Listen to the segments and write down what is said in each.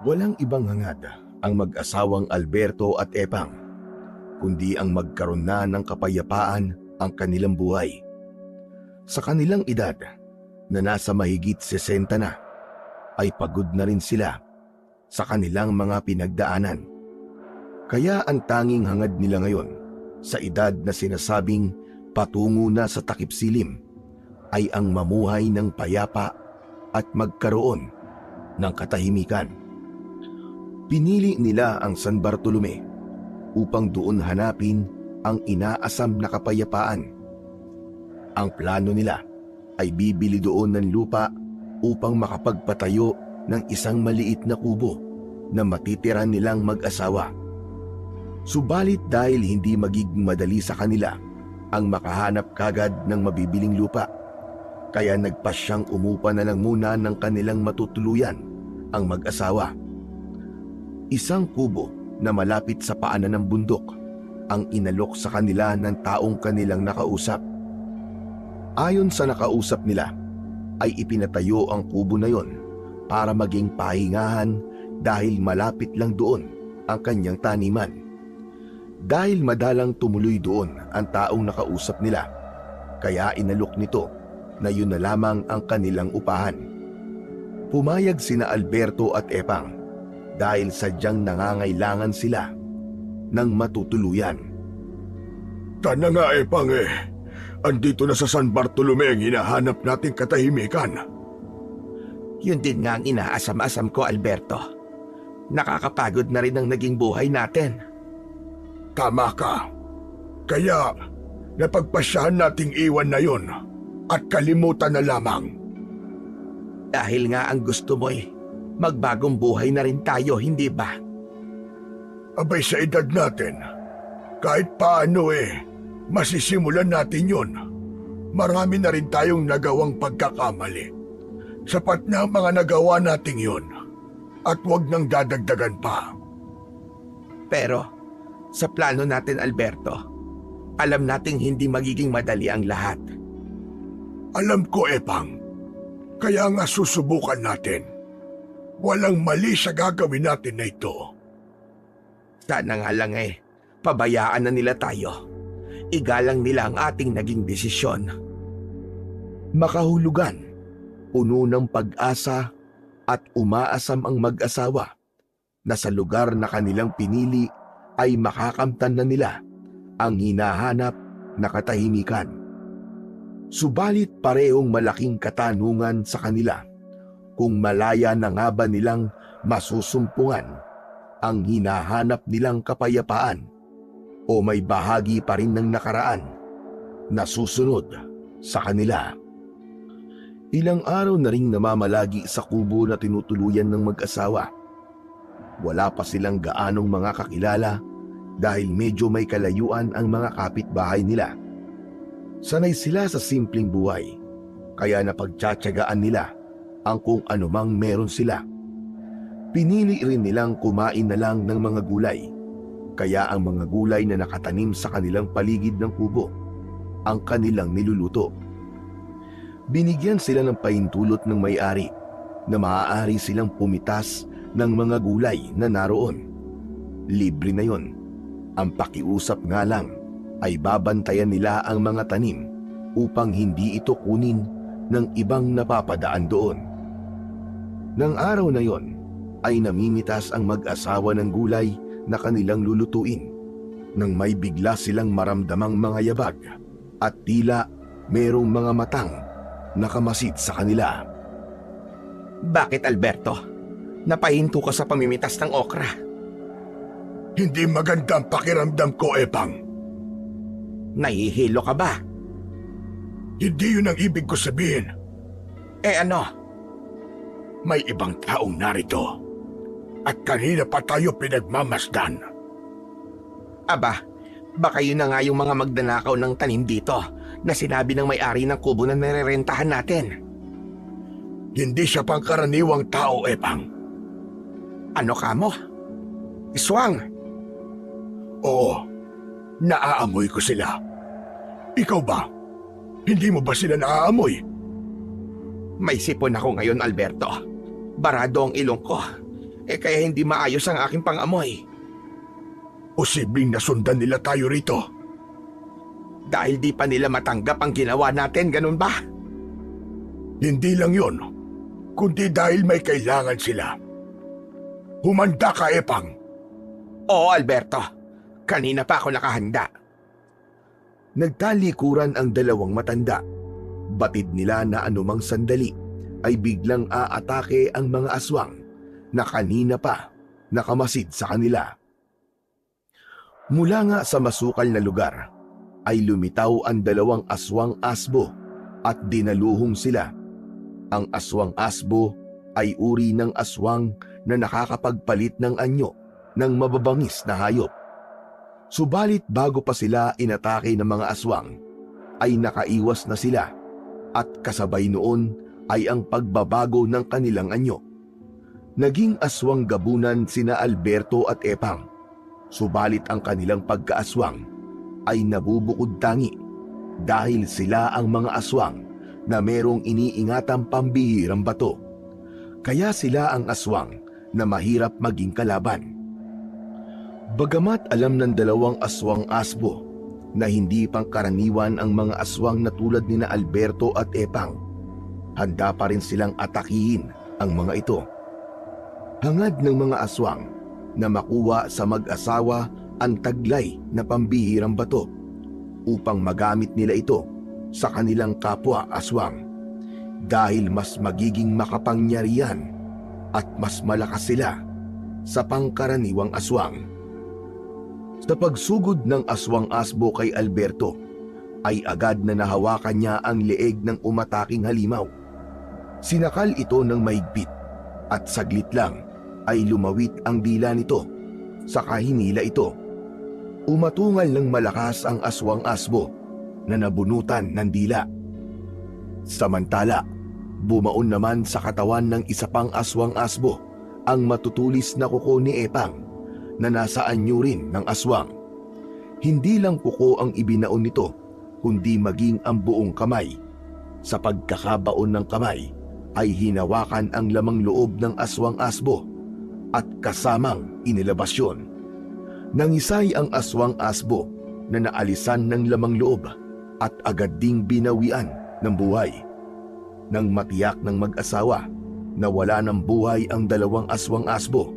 Walang ibang hangad ang mag-asawang Alberto at Epang, kundi ang magkaroon na ng kapayapaan ang kanilang buhay. Sa kanilang edad na nasa mahigit 60 na, ay pagod na rin sila sa kanilang mga pinagdaanan. Kaya ang tanging hangad nila ngayon sa edad na sinasabing patungo na sa takip silim ay ang mamuhay ng payapa at magkaroon ng katahimikan. Pinili nila ang San Bartolome upang doon hanapin ang inaasam na kapayapaan. Ang plano nila ay bibili doon ng lupa upang makapagpatayo ng isang maliit na kubo na matitira nilang mag-asawa. Subalit dahil hindi magiging madali sa kanila ang makahanap kagad ng mabibiling lupa, kaya nagpasyang umupa na lang muna ng kanilang matutuluyan ang mag-asawa. Isang kubo na malapit sa paanan ng bundok ang inalok sa kanila ng taong kanilang nakausap. Ayon sa nakausap nila, ay ipinatayo ang kubo na yon para maging pahingahan dahil malapit lang doon ang kanyang taniman. Dahil madalang tumuloy doon ang taong nakausap nila, kaya inalok nito na yun na lamang ang kanilang upahan. Pumayag sina Alberto at Epang dahil sadyang nangangailangan sila ng matutuluyan. Tana nga Epang andito na sa San Bartolome ang hinahanap nating katahimikan. Yun din nga ang inaasam-asam ko, Alberto. Nakakapagod na rin ang naging buhay natin. Tama ka. Kaya napagpasyahan nating iwan na yon at kalimutan na lamang. Dahil nga ang gusto mo'y magbagong buhay na rin tayo, hindi ba? Abay sa edad natin, kahit paano masisimulan natin yon. Marami na rin tayong nagawang pagkakamali. Sapat na ang mga nagawa nating yon at huwag nang dadagdagan pa. Pero sa plano natin, Alberto, alam nating hindi magiging madali ang lahat. Alam ko, Epang. Kaya nga susubukan natin. Walang mali sa gagawin natin na ito. Sana nga lang pabayaan na nila tayo. Igalang nila ang ating naging desisyon. Makahulugan, puno ng pag-asa at umaasam ang mag-asawa na sa lugar na kanilang pinili ay makakamtan na nila ang hinahanap na katahimikan. Subalit parehong malaking katanungan sa kanila kung malaya na nga ba nilang masusumpungan ang hinahanap nilang kapayapaan o may bahagi pa rin ng nakaraan na susunod sa kanila. Ilang araw na ring namamalagi sa kubo na tinutuluyan ng mag-asawa. Wala pa silang gaanong mga kakilala dahil medyo may kalayuan ang mga kapitbahay nila. Sanay sila sa simpleng buhay, kaya napagtsatsagaan nila ang kung anumang meron sila. Pinili rin nilang kumain na lang ng mga gulay, kaya ang mga gulay na nakatanim sa kanilang paligid ng kubo ang kanilang niluluto. Binigyan sila ng pahintulot ng may-ari na maaari silang pumitas ng mga gulay na naroon. Libre na yon. Ang pakiusap nga lang ay babantayan nila ang mga tanim upang hindi ito kunin ng ibang napapadaan doon. Nang araw na yon ay namimitas ang mag-asawa ng gulay na kanilang lulutuin nang may bigla silang maramdamang mga yabag at tila merong mga matang nakamasid sa kanila. Bakit, Alberto? Napahinto ka sa pamimitas ng okra. Hindi maganda ang pakiramdam ko, Epang. Nahihilo ka ba? Hindi yun ang ibig ko sabihin. Ano? May ibang taong narito. At kanina pa tayo pinagmamasdan. Aba, baka yun na nga yung mga magdanakaw ng tanim dito na sinabi ng may-ari ng kubo na nirerentahan natin. Hindi siya pangkaraniwang tao, Epang. Ano ka mo? Iswang! Oo, naaamoy ko sila. Ikaw ba? Hindi mo ba sila naaamoy? May sipon ako ngayon, Alberto. Barado ang ilong ko. kaya hindi maayos ang aking pangamoy. Posibleng nasundan nila tayo rito. Dahil di pa nila matanggap ang ginawa natin, ganun ba? Hindi lang yon, kundi dahil may kailangan sila. Humanda ka, Epang. Oo, Alberto. Kanina pa ako nakahanda. Nagtalikuran ang dalawang matanda. Batid nila na anumang sandali ay biglang aatake ang mga aswang na kanina pa nakamasid sa kanila. Mula nga sa masukal na lugar ay lumitaw ang dalawang aswang asbo at dinaluhong sila. Ang aswang asbo ay uri ng aswang na nakakapagpalit ng anyo ng mababangis na hayop. Subalit bago pa sila inatake ng mga aswang, ay nakaiwas na sila at kasabay noon ay ang pagbabago ng kanilang anyo. Naging aswang gabunan sina Alberto at Epang, subalit ang kanilang pagkaaswang ay nabubukod tangi dahil sila ang mga aswang na merong iniingatang pambihirang bato. Kaya sila ang aswang na mahirap maging kalaban. Bagamat alam ng dalawang aswang asbo na hindi pangkaraniwan ang mga aswang na tulad ni na Alberto at Epang, handa pa rin silang atakihin ang mga ito. Hangad ng mga aswang na makuha sa mag-asawa ang taglay na pambihirang bato upang magamit nila ito sa kanilang kapwa aswang dahil mas magiging makapangyarihan at mas malakas sila sa pangkaraniwang aswang. Sa pagsugod ng aswang asbo kay Alberto, ay agad na nahawakan niya ang leeg ng umataking halimaw. Sinakal ito ng mahigpit at saglit lang ay lumawit ang dila nito, saka hinila ito. Umatungal ng malakas ang aswang asbo na nabunutan ng dila. Samantala, bumaon naman sa katawan ng isa pang aswang asbo ang matutulis na kuko ni Epang na nasa anyo rin ng aswang. Hindi lang kuko ang ibinaon nito, kundi maging ang buong kamay. Sa pagkakabaon ng kamay ay hinawakan ang lamang loob ng aswang asbo at kasamang inilabas yun. Nangisay ang aswang asbo na naalisan ng lamang loob at agad ding binawian ng buhay. Nang matiyak ng mag-asawa na wala ng buhay ang dalawang aswang asbo,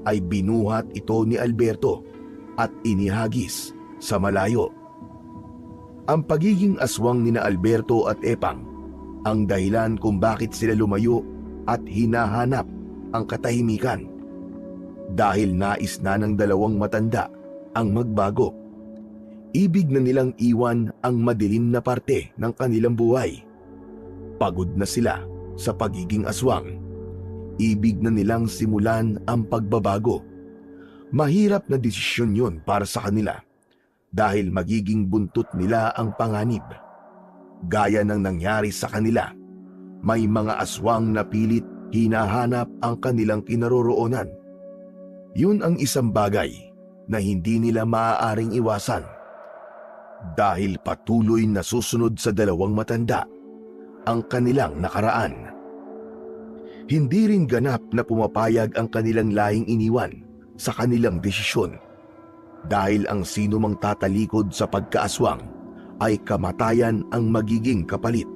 ay binuhat ito ni Alberto at inihagis sa malayo. Ang pagiging aswang ni na Alberto at Epang ang dahilan kung bakit sila lumayo at hinahanap ang katahimikan. Dahil nais na ng dalawang matanda ang magbago. Ibig na nilang iwan ang madilim na parte ng kanilang buhay. Pagod na sila sa pagiging aswang. Ibig na nilang simulan ang pagbabago. Mahirap na desisyon yun para sa kanila dahil magiging buntot nila ang panganib. Gaya ng nangyari sa kanila, may mga aswang na pilit hinahanap ang kanilang kinaroroonan. Yun ang isang bagay na hindi nila maaaring iwasan dahil patuloy na susunod sa dalawang matanda ang kanilang nakaraan. Hindi rin ganap na pumapayag ang kanilang lahing iniwan sa kanilang desisyon dahil ang sino mang tatalikod sa pagkaaswang ay kamatayan ang magiging kapalit.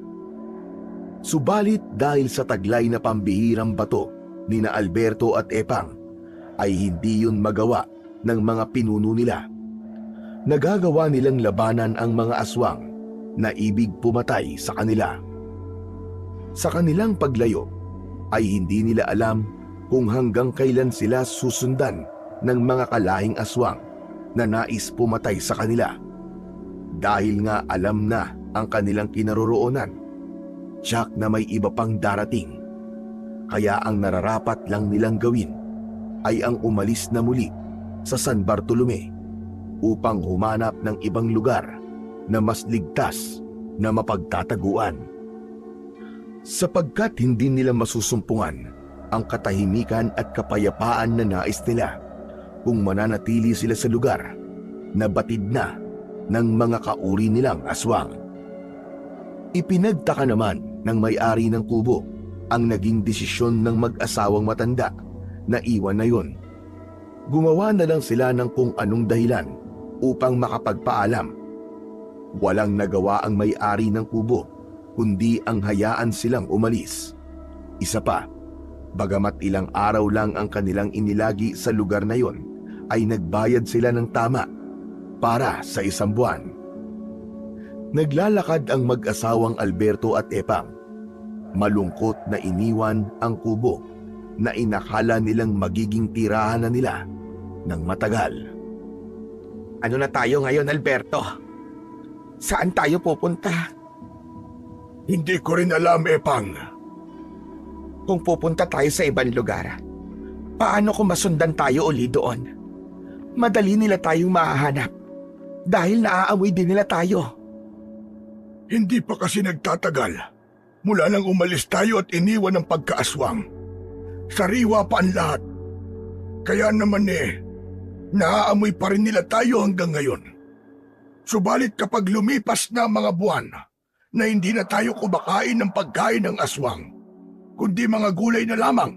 Subalit dahil sa taglay na pambihirang bato ni na Alberto at Epang ay hindi yun magawa ng mga pinuno nila. Nagagawa nilang labanan ang mga aswang na ibig pumatay sa kanila. Sa kanilang paglayo ay hindi nila alam kung hanggang kailan sila susundan ng mga kalahing aswang na nais pumatay sa kanila. Dahil nga alam na ang kanilang kinaroroonan, tiyak na may iba pang darating. Kaya ang nararapat lang nilang gawin ay ang umalis na muli sa San Bartolome upang humanap ng ibang lugar na mas ligtas na mapagtataguan. Sapagkat hindi nila masusumpungan ang katahimikan at kapayapaan na nais nila kung mananatili sila sa lugar na batid na ng mga kauri nilang aswang. Ipinagtaka naman ng may-ari ng kubo ang naging desisyon ng mag-asawang matanda na iwan na yon. Gumawa na lang sila ng kung anong dahilan upang makapagpaalam. Walang nagawa ang may-ari ng kubo, kundi ang hayaan silang umalis. Isa pa, bagamat ilang araw lang ang kanilang inilagi sa lugar na yon, ay nagbayad sila ng tama para sa 1 buwan. Naglalakad ang mag-asawang Alberto at Epang. Malungkot na iniwan ang kubo na inakala nilang magiging tirahan na nila ng matagal. Ano na tayo ngayon, Alberto? Saan tayo pupunta? Hindi ko rin alam, Epang. Kung pupunta tayo sa ibang lugar, paano kung masundan tayo uli doon? Madali nila tayong mahahanap dahil naaamoy din nila tayo. Hindi pa kasi nagtatagal mula nang umalis tayo at iniwan ng pagkaaswang. Sariwa pa ang lahat. Kaya naman naaamoy pa rin nila tayo hanggang ngayon. Subalit kapag lumipas na mga buwan na hindi na tayo kumakain ng pagkain ng aswang, kundi mga gulay na lamang,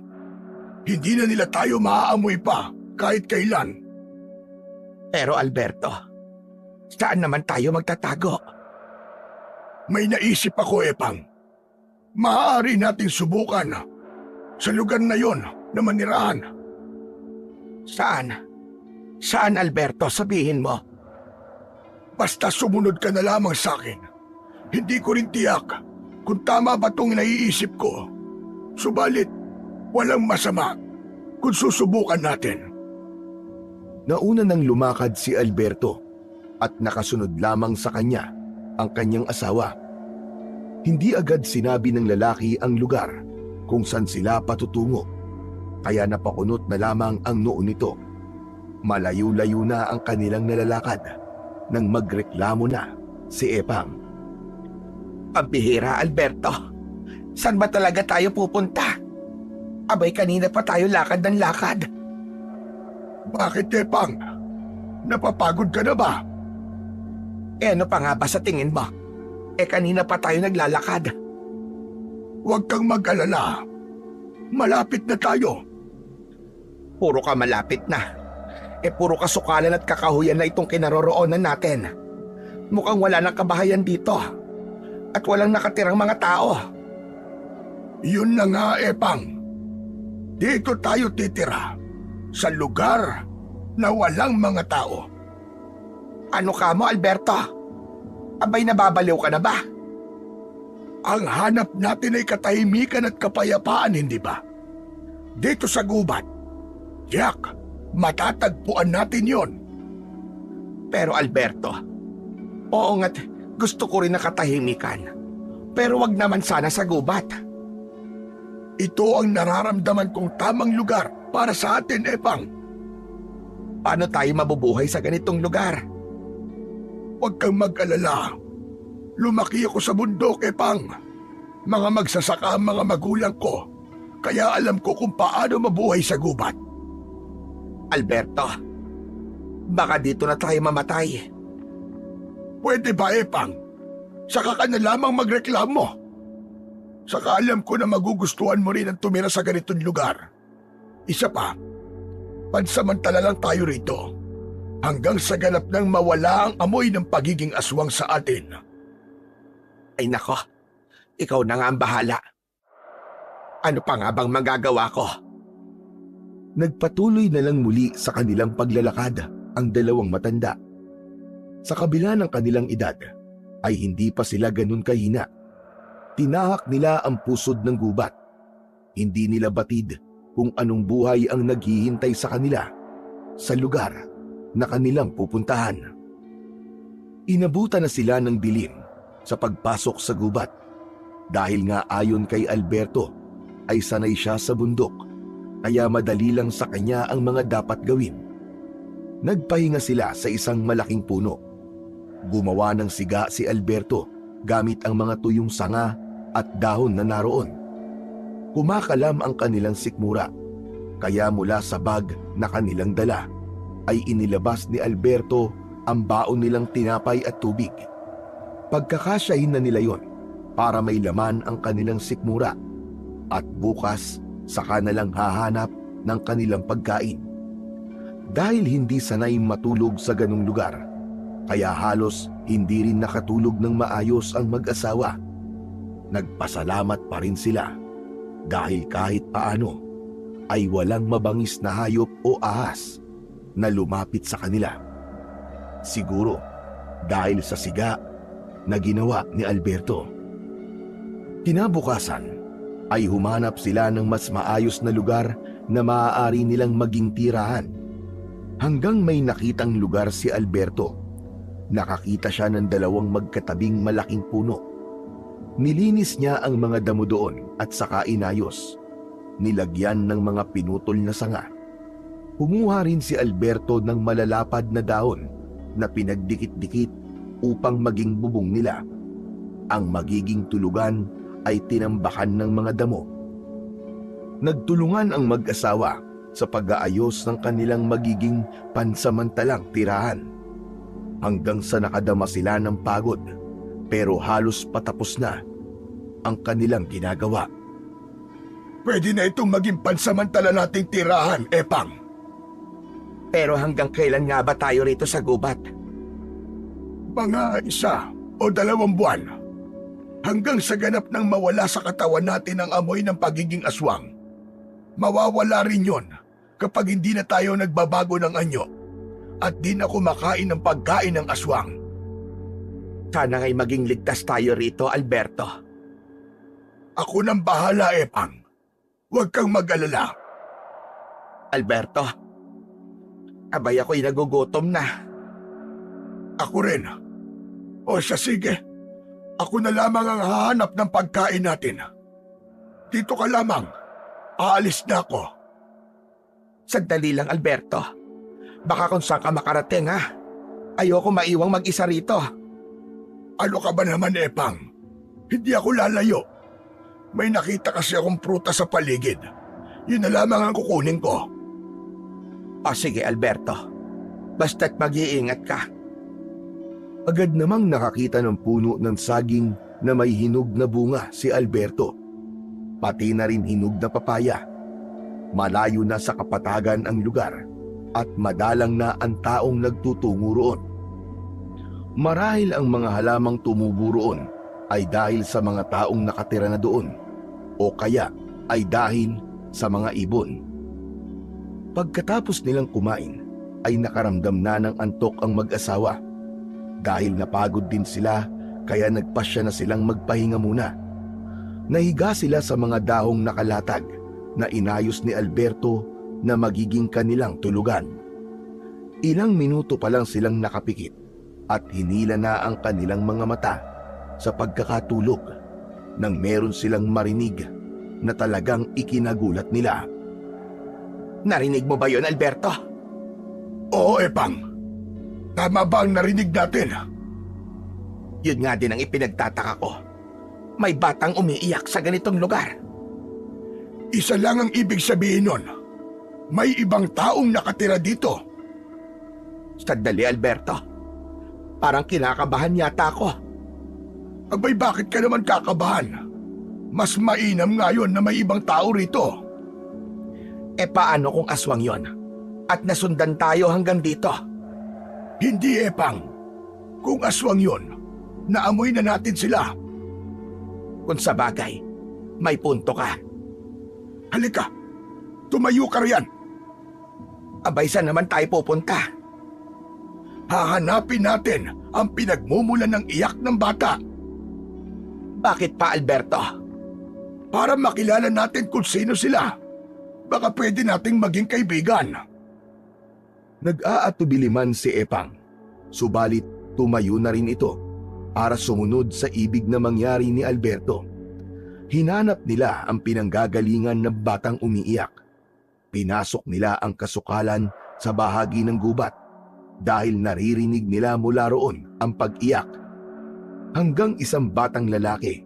hindi na nila tayo maaamoy pa kahit kailan. Pero Alberto, saan naman tayo magtatago? May naisip ako, Epang. Maaari nating subukan sa lugar na yon na manirahan. Saan? Saan, Alberto? Sabihin mo. Basta sumunod ka na lamang sa akin. Hindi ko rin tiyak kung tama ba itong naiisip ko. Subalit, walang masama kung susubukan natin. Nauna nang lumakad si Alberto at nakasunod lamang sa kanya ang kanyang asawa. Hindi agad sinabi ng lalaki ang lugar kung saan sila patutungo, kaya napakunot na lamang ang noo nito. Malayo-layo na ang kanilang nalalakad nang magreklamo na si Epang. Pambihira, Alberto. Saan ba talaga tayo pupunta? Abay, kanina pa tayo lakad ng lakad. Bakit, Epang? Napapagod ka na ba? Ano pa nga ba sa tingin mo? Kanina pa tayo naglalakad. Huwag kang mag-alala. Malapit na tayo. Puro ka malapit na. Puro kasukalan at kakahuyan na itong kinaroroonan natin. Mukhang wala nang kabahayan dito. At walang nakatirang mga tao. Yun na nga, Epang. Dito tayo titira. Sa lugar na walang mga tao. Ano ka mo, Alberto? Abay, nababaliw ka na ba? Ang hanap natin ay katahimikan at kapayapaan, hindi ba? Dito sa gubat. Jack, matatagpuan natin yon. Pero Alberto, oo nga't gusto ko rin ng katahimikan. Pero wag naman sana sa gubat. Ito ang nararamdaman kong tamang lugar para sa atin, Epang. Paano tayo mabubuhay sa ganitong lugar? Huwag kang mag-alala. Lumaki ako sa bundok, Epang. Mga magsasaka ang mga magulang ko, kaya alam ko kung paano mabuhay sa gubat. Alberto, baka dito na tayo mamatay. Pwede ba, Epang? Saka ka na lamang magreklamo. Saka alam ko na magugustuhan mo rin ang tumira sa ganitong lugar. Isa pa, pansamantala lang tayo rito. Hanggang sa ganap nang mawala ang amoy ng pagiging aswang sa atin. Ay nako, ikaw na nga ang bahala. Ano pa nga bang magagawa ko? Nagpatuloy na lang muli sa kanilang paglalakad ang dalawang matanda. Sa kabila ng kanilang edad, ay hindi pa sila ganun kahina. Tinahak nila ang pusod ng gubat. Hindi nila batid kung anong buhay ang naghihintay sa kanila sa lugar na kanilang pupuntahan. Inabutan na sila ng dilim sa pagpasok sa gubat dahil nga ayon kay Alberto ay sanay siya sa bundok kaya madali lang sa kanya ang mga dapat gawin. Nagpahinga sila sa isang malaking puno. Gumawa ng siga si Alberto gamit ang mga tuyong sanga at dahon na naroon. Kumakalam ang kanilang sikmura kaya mula sa bag na kanilang dala ay inilabas ni Alberto ang baon nilang tinapay at tubig. Pagkakasyahin na nila yon para may laman ang kanilang sikmura at bukas saka na lang hahanap ng kanilang pagkain. Dahil hindi sanay matulog sa ganung lugar, kaya halos hindi rin nakatulog ng maayos ang mag-asawa. Nagpasalamat pa rin sila dahil kahit paano ay walang mabangis na hayop o ahas na lumapit sa kanila. Siguro dahil sa siga na ginawa ni Alberto. Kinabukasan ay humanap sila ng mas maayos na lugar na maaari nilang maging tirahan. Hanggang may nakitang lugar si Alberto. Nakakita siya ng dalawang magkatabing malaking puno. Nilinis niya ang mga damo doon at saka inayos. Nilagyan ng mga pinutol na sanga. Kumuha rin si Alberto ng malalapad na dahon na pinagdikit-dikit upang maging bubong nila. Ang magiging tulugan ay tinambakan ng mga damo. Nagtulungan ang mag-asawa sa pag-aayos ng kanilang magiging pansamantalang tirahan. Hanggang sa nakadama sila ng pagod, pero halos patapos na ang kanilang ginagawa. Pwede na itong maging pansamantala nating tirahan, Epang. Pero hanggang kailan nga ba tayo rito sa gubat? Mga 1 o 2 buwan. Hanggang sa ganap nang mawala sa katawan natin ang amoy ng pagiging aswang. Mawawala rin yon kapag hindi na tayo nagbabago ng anyo at di na kumakain ng pagkain ng aswang. Sana nga'y maging ligtas tayo rito, Alberto. Ako nang bahala, Epang. Huwag kang mag-alala. Alberto, abay ako'y nagugutom na. Ako rin. O siya, sige. Ako na lamang ang hahanap ng pagkain natin. Dito ka lamang. Aalis na ako. Sandali lang, Alberto. Baka kung saan ka makarating, ha? Ayoko maiwang mag-isa rito. Ano ka ba naman, Epang? Hindi ako lalayo. May nakita kasi akong prutas sa paligid. Yun na lamang ang kukunin ko. O sige, Alberto. Basta't mag-iingat ka. Agad namang nakakita ng puno ng saging na may hinog na bunga si Alberto. Pati na rin hinog na papaya. Malayo na sa kapatagan ang lugar at madalang na ang taong nagtutungo roon. Marahil ang mga halamang tumubo roon ay dahil sa mga taong nakatira na doon o kaya ay dahil sa mga ibon. Pagkatapos nilang kumain ay nakaramdam na ng antok ang mag-asawa. Dahil napagod din sila kaya nagpasya na silang magpahinga muna. Nahiga sila sa mga dahong nakalatag na inayos ni Alberto na magiging kanilang tulugan. Ilang minuto pa lang silang nakapikit at hinila na ang kanilang mga mata sa pagkakatulog nang meron silang marinig na talagang ikinagulat nila. Narinig mo ba yon, Alberto? Oo, Epang. Tama ba ang narinig natin? Yun nga din ang ipinagtataka ko. May batang umiiyak sa ganitong lugar. Isa lang ang ibig sabihin nun. May ibang taong nakatira dito. Sandali, Alberto. Parang kinakabahan yata ako. Abay, bakit ka naman kakabahan? Mas mainam ngayon na may ibang tao rito. E paano kung aswang yon? At nasundan tayo hanggang dito? Hindi, Epang. Kung aswang yon, naamoy na natin sila. Kung sa bagay, may punto ka. Halika, tumayo ka riyan. Abay, saan naman tayo pupunta? Hahanapin natin ang pinagmumulan ng iyak ng bata. Bakit pa, Alberto? Para makilala natin kung sino sila. Baka pwede nating maging kaibigan. Nag-aatubili man si Epang, subalit tumayo na rin ito para sumunod sa ibig na mangyari ni Alberto. Hinanap nila ang pinanggagalingan ng batang umiiyak. Pinasok nila ang kasukalan sa bahagi ng gubat dahil naririnig nila mula roon ang pag-iyak. Hanggang isang batang lalaki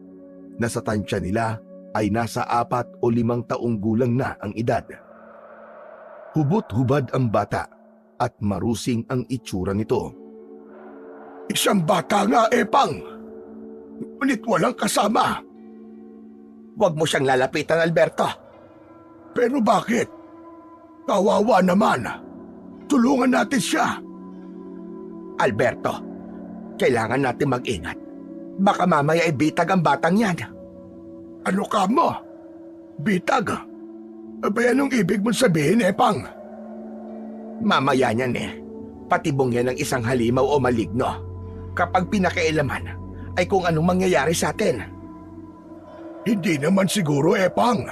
na sa tansya nila ay nasa 4 o 5 taong gulang na ang edad. Hubot-hubad ang bata at marusing ang itsura nito. Isang bata nga, Epang. Ngunit walang kasama. Huwag mo siyang lalapitan, Alberto. Pero bakit? Kawawa naman. Tulungan natin siya. Alberto, kailangan natin mag-ingat. Baka mamaya ay bitag ang batang yan. Ano ka mo? Bitag? Abay, anong ibig mong sabihin, Epang? Mamaya niyan patibong yan ng isang halimaw o maligno. Kapag pinakailaman, ay kung anong mangyayari sa atin. Hindi naman siguro, Epang.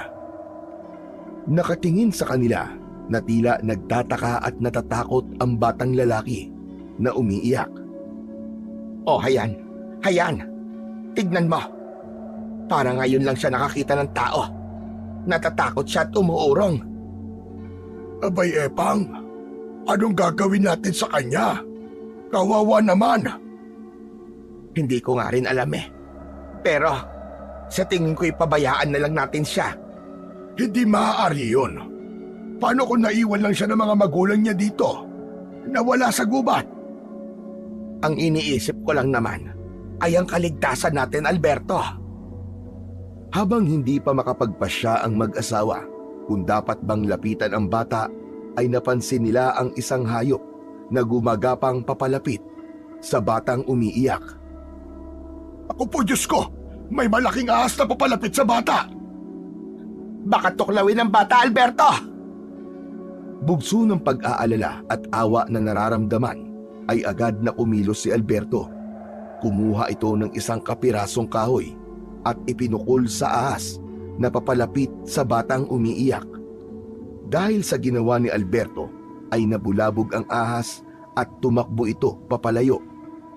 Nakatingin sa kanila na tila nagtataka at natatakot ang batang lalaki na umiiyak. O hayan, tignan mo. Para ngayon lang siya nakakita ng tao. Natatakot siya at umuurong. Abay, Epang, anong gagawin natin sa kanya? Kawawa naman. Hindi ko nga rin alam Pero sa tingin ko ipabayaan na lang natin siya. Hindi maaari yun. Paano kung naiwan lang siya ng mga magulang niya dito? Nawala sa gubat. Ang iniisip ko lang naman ay ang kaligtasan natin, Alberto. Habang hindi pa makapagpasya ang mag-asawa kung dapat bang lapitan ang bata, ay napansin nila ang isang hayop na gumagapang papalapit sa batang umiiyak. Ako po, Diyos ko! May malaking ahas na papalapit sa bata! Baka tuklawin ang bata, Alberto! Bugso ng pag-aalala at awa na nararamdaman, ay agad na kumilos si Alberto. Kumuha ito ng isang kapirasong kahoy at ipinukol sa ahas na papalapit sa batang umiiyak. Dahil sa ginawa ni Alberto ay nabulabog ang ahas at tumakbo ito papalayo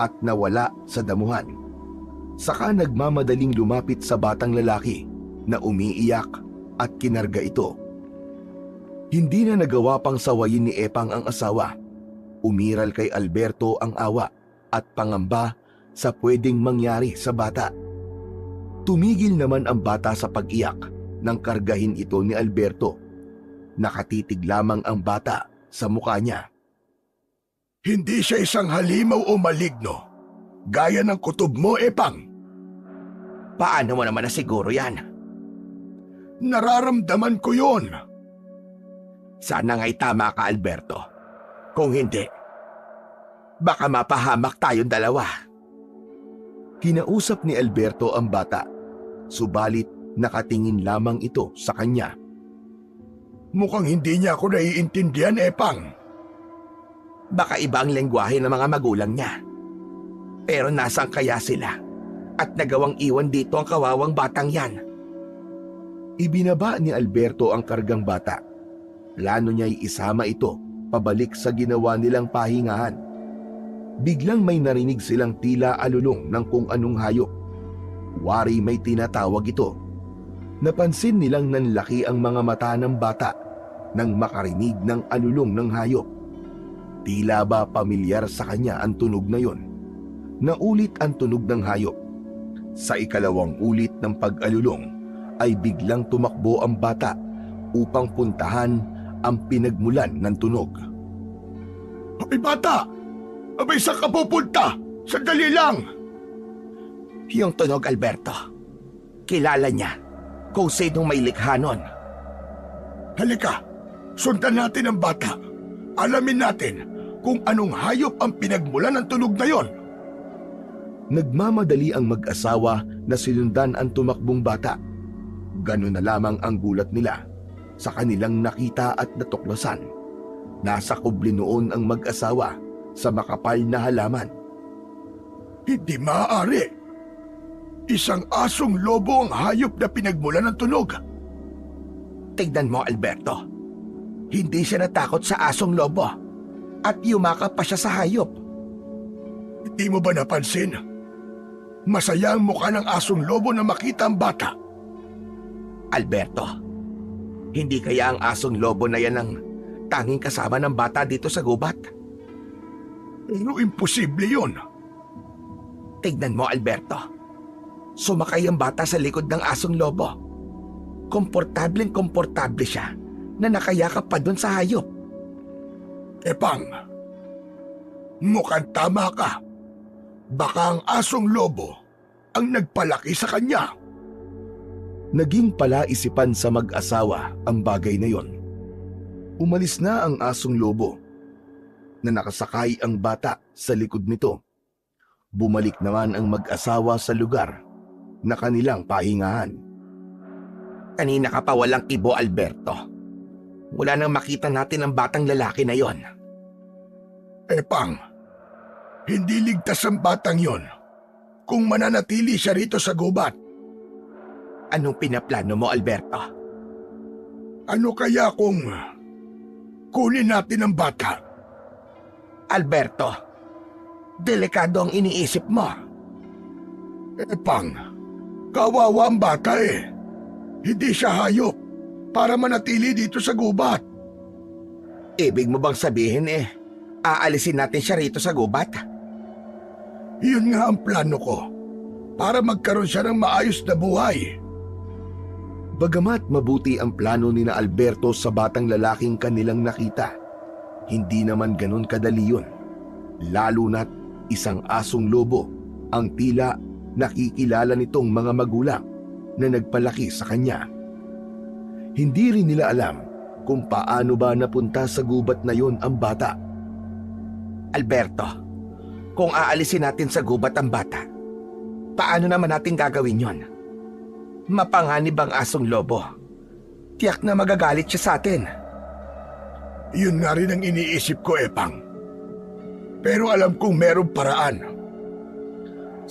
at nawala sa damuhan. Saka nagmamadaling lumapit sa batang lalaki na umiiyak at kinarga ito. Hindi na nagawa pang sawayin ni Epang ang asawa. Umiral kay Alberto ang awa at pangamba sa pwedeng mangyari sa bata. Tumigil naman ang bata sa pag-iyak nang kargahin ito ni Alberto. Nakatitig lamang ang bata sa mukha niya. Hindi siya isang halimaw o maligno. Gaya ng kutob mo, Epang. Paano mo naman nasiguro yan? Nararamdaman ko yon. Sana nga'y tama ka, Alberto. Kung hindi, baka mapahamak tayong dalawa. Kinausap ni Alberto ang bata, subalit nakatingin lamang ito sa kanya. Mukhang hindi niya ako naiintindihan, Epang. Baka iba ang lengguwahe ng mga magulang niya. Pero nasaan kaya sila? At nagawang iwan dito ang kawawang batang yan. Ibinaba ni Alberto ang kargang bata. Plano niya'y isama ito pabalik sa ginawa nilang pahingahan. Biglang may narinig silang tila alulong ng kung anong hayop. Wari may tinatawag ito. Napansin nilang nanlaki ang mga mata ng bata nang makarinig ng alulong ng hayop. Tila ba pamilyar sa kanya ang tunog na yon. Naulit ang tunog ng hayop. Sa ikalawang ulit ng pag-alulong ay biglang tumakbo ang bata upang puntahan ang pinagmulan ng tunog. Ay, bata! Abay, saan ka pupunta? Sandali lang! Yung tunog, Alberto. Kilala niya kung sinong may likha nun. Halika, sundan natin ang bata. Alamin natin kung anong hayop ang pinagmulan ng tunog na yon. Nagmamadali ang mag-asawa na sinundan ang tumakbong bata. Ganun na lamang ang gulat nila sa kanilang nakita at natuklasan. Nasa kubli noon ang mag-asawa sa makapal na halaman. Hindi maaari. Isang asong lobo ang hayop na pinagmulan ng tunog. Tignan mo, Alberto. Hindi siya natakot sa asong lobo at yumakap pa siya sa hayop. Hindi mo ba napansin? Masaya ang mukha ng asong lobo na makita ang bata. Alberto, hindi kaya ang asong lobo na yan ang tanging kasama ng bata dito sa gubat? Pero imposible yun. Tignan mo, Alberto. Sumakay ang bata sa likod ng asong lobo. Komportableng-komportable siya na nakayakap pa dun sa hayop. Epang, mukhang tama ka. Baka ang asong lobo ang nagpalaki sa kanya. Naging palaisipan sa mag-asawa ang bagay na yon. Umalis na ang asong lobo na nakasakay ang bata sa likod nito. Bumalik naman ang mag-asawa sa lugar na kanilang pahingahan. Kanina ka pa walang ibo, Alberto. Wala nang makita natin ang batang lalaki na yon. Epang, hindi ligtas ang batang yon kung mananatili siya rito sa gubat. Anong pinaplano mo, Alberto? Ano kaya kung kunin natin ang bata? Alberto, delikado ang iniisip mo. Epang, kawawa ang bata eh. Hindi siya hayop para manatili dito sa gubat. Ibig mo bang sabihin aalisin natin siya rito sa gubat? Yun nga ang plano ko, para magkaroon siya ng maayos na buhay. Bagamat mabuti ang plano ni na Alberto sa batang lalaking kanilang nakita, hindi naman ganun kadali yun. Lalo na't isang asong lobo ang tila nakikilala nitong mga magulang na nagpalaki sa kanya. Hindi rin nila alam kung paano ba napunta sa gubat na yon ang bata. Alberto, kung aalisin natin sa gubat ang bata, paano naman natin gagawin yon? Mapanganib ang asong lobo. Tiyak na magagalit siya sa atin. Yun nga rin ang iniisip ko, Epang. Pero alam kong merong paraan.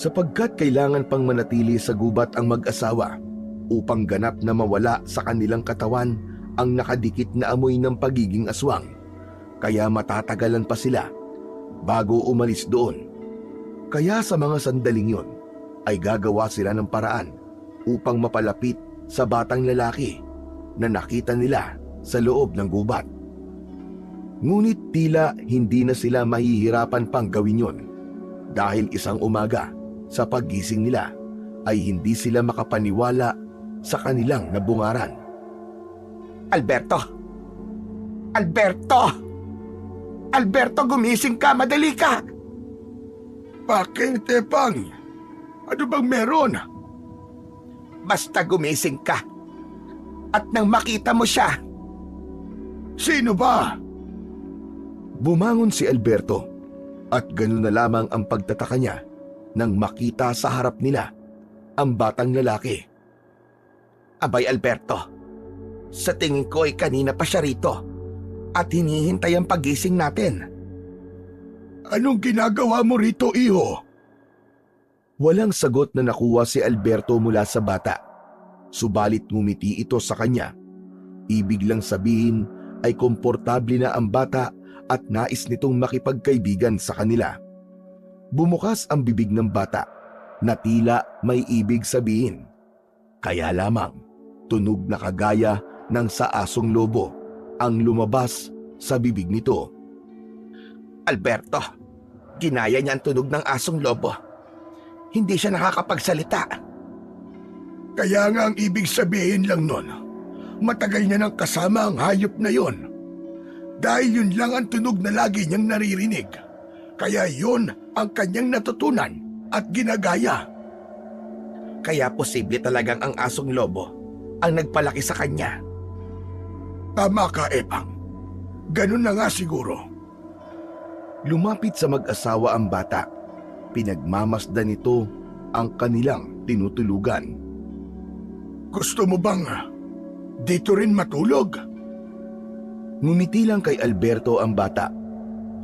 Sapagkat kailangan pang manatili sa gubat ang mag-asawa upang ganap na mawala sa kanilang katawan ang nakadikit na amoy ng pagiging aswang. Kaya matatagalan pa sila bago umalis doon. Kaya sa mga sandaling yon ay gagawa sila ng paraan upang mapalapit sa batang lalaki na nakita nila sa loob ng gubat. Ngunit tila hindi na sila mahihirapan pang gawin yon dahil isang umaga sa paggising nila ay hindi sila makapaniwala sa kanilang nabungaran. Alberto! Alberto! Alberto, gumising ka! Madali ka! Bakit, Epang? Ano bang meron? Basta gumising ka. At nang makita mo siya. Sino ba? Bumangon si Alberto at ganun na lamang ang pagtataka niya nang makita sa harap nila ang batang lalaki. Abay, Alberto, sa tingin ko ay kanina pa siya rito at hinihintay ang pagising natin. Anong ginagawa mo rito, iho? Walang sagot na nakuha si Alberto mula sa bata. Subalit ngumiti ito sa kanya. Ibig lang sabihin ay komportable na ang bata at nais nitong makipagkaibigan sa kanila. Bumukas ang bibig ng bata na tila may ibig sabihin. Kaya lamang tunog na kagaya ng sa asong lobo ang lumabas sa bibig nito. Alberto, ginaya niya ang tunog ng asong lobo. Hindi siya nakakapagsalita. Kaya nga ang ibig sabihin lang nun, matagal niya nang kasama ang hayop na yon. Dahil yun lang ang tunog na lagi niyang naririnig. Kaya yun ang kanyang natutunan at ginagaya. Kaya posible talagang ang asong lobo ang nagpalaki sa kanya. Tama ka, Epang. Ganun na nga siguro. Lumapit sa mag-asawa ang bata. Pinagmamasdan nito ang kanilang tinutulugan. Gusto mo bang dito rin matulog? Ngumiti lang kay Alberto ang bata.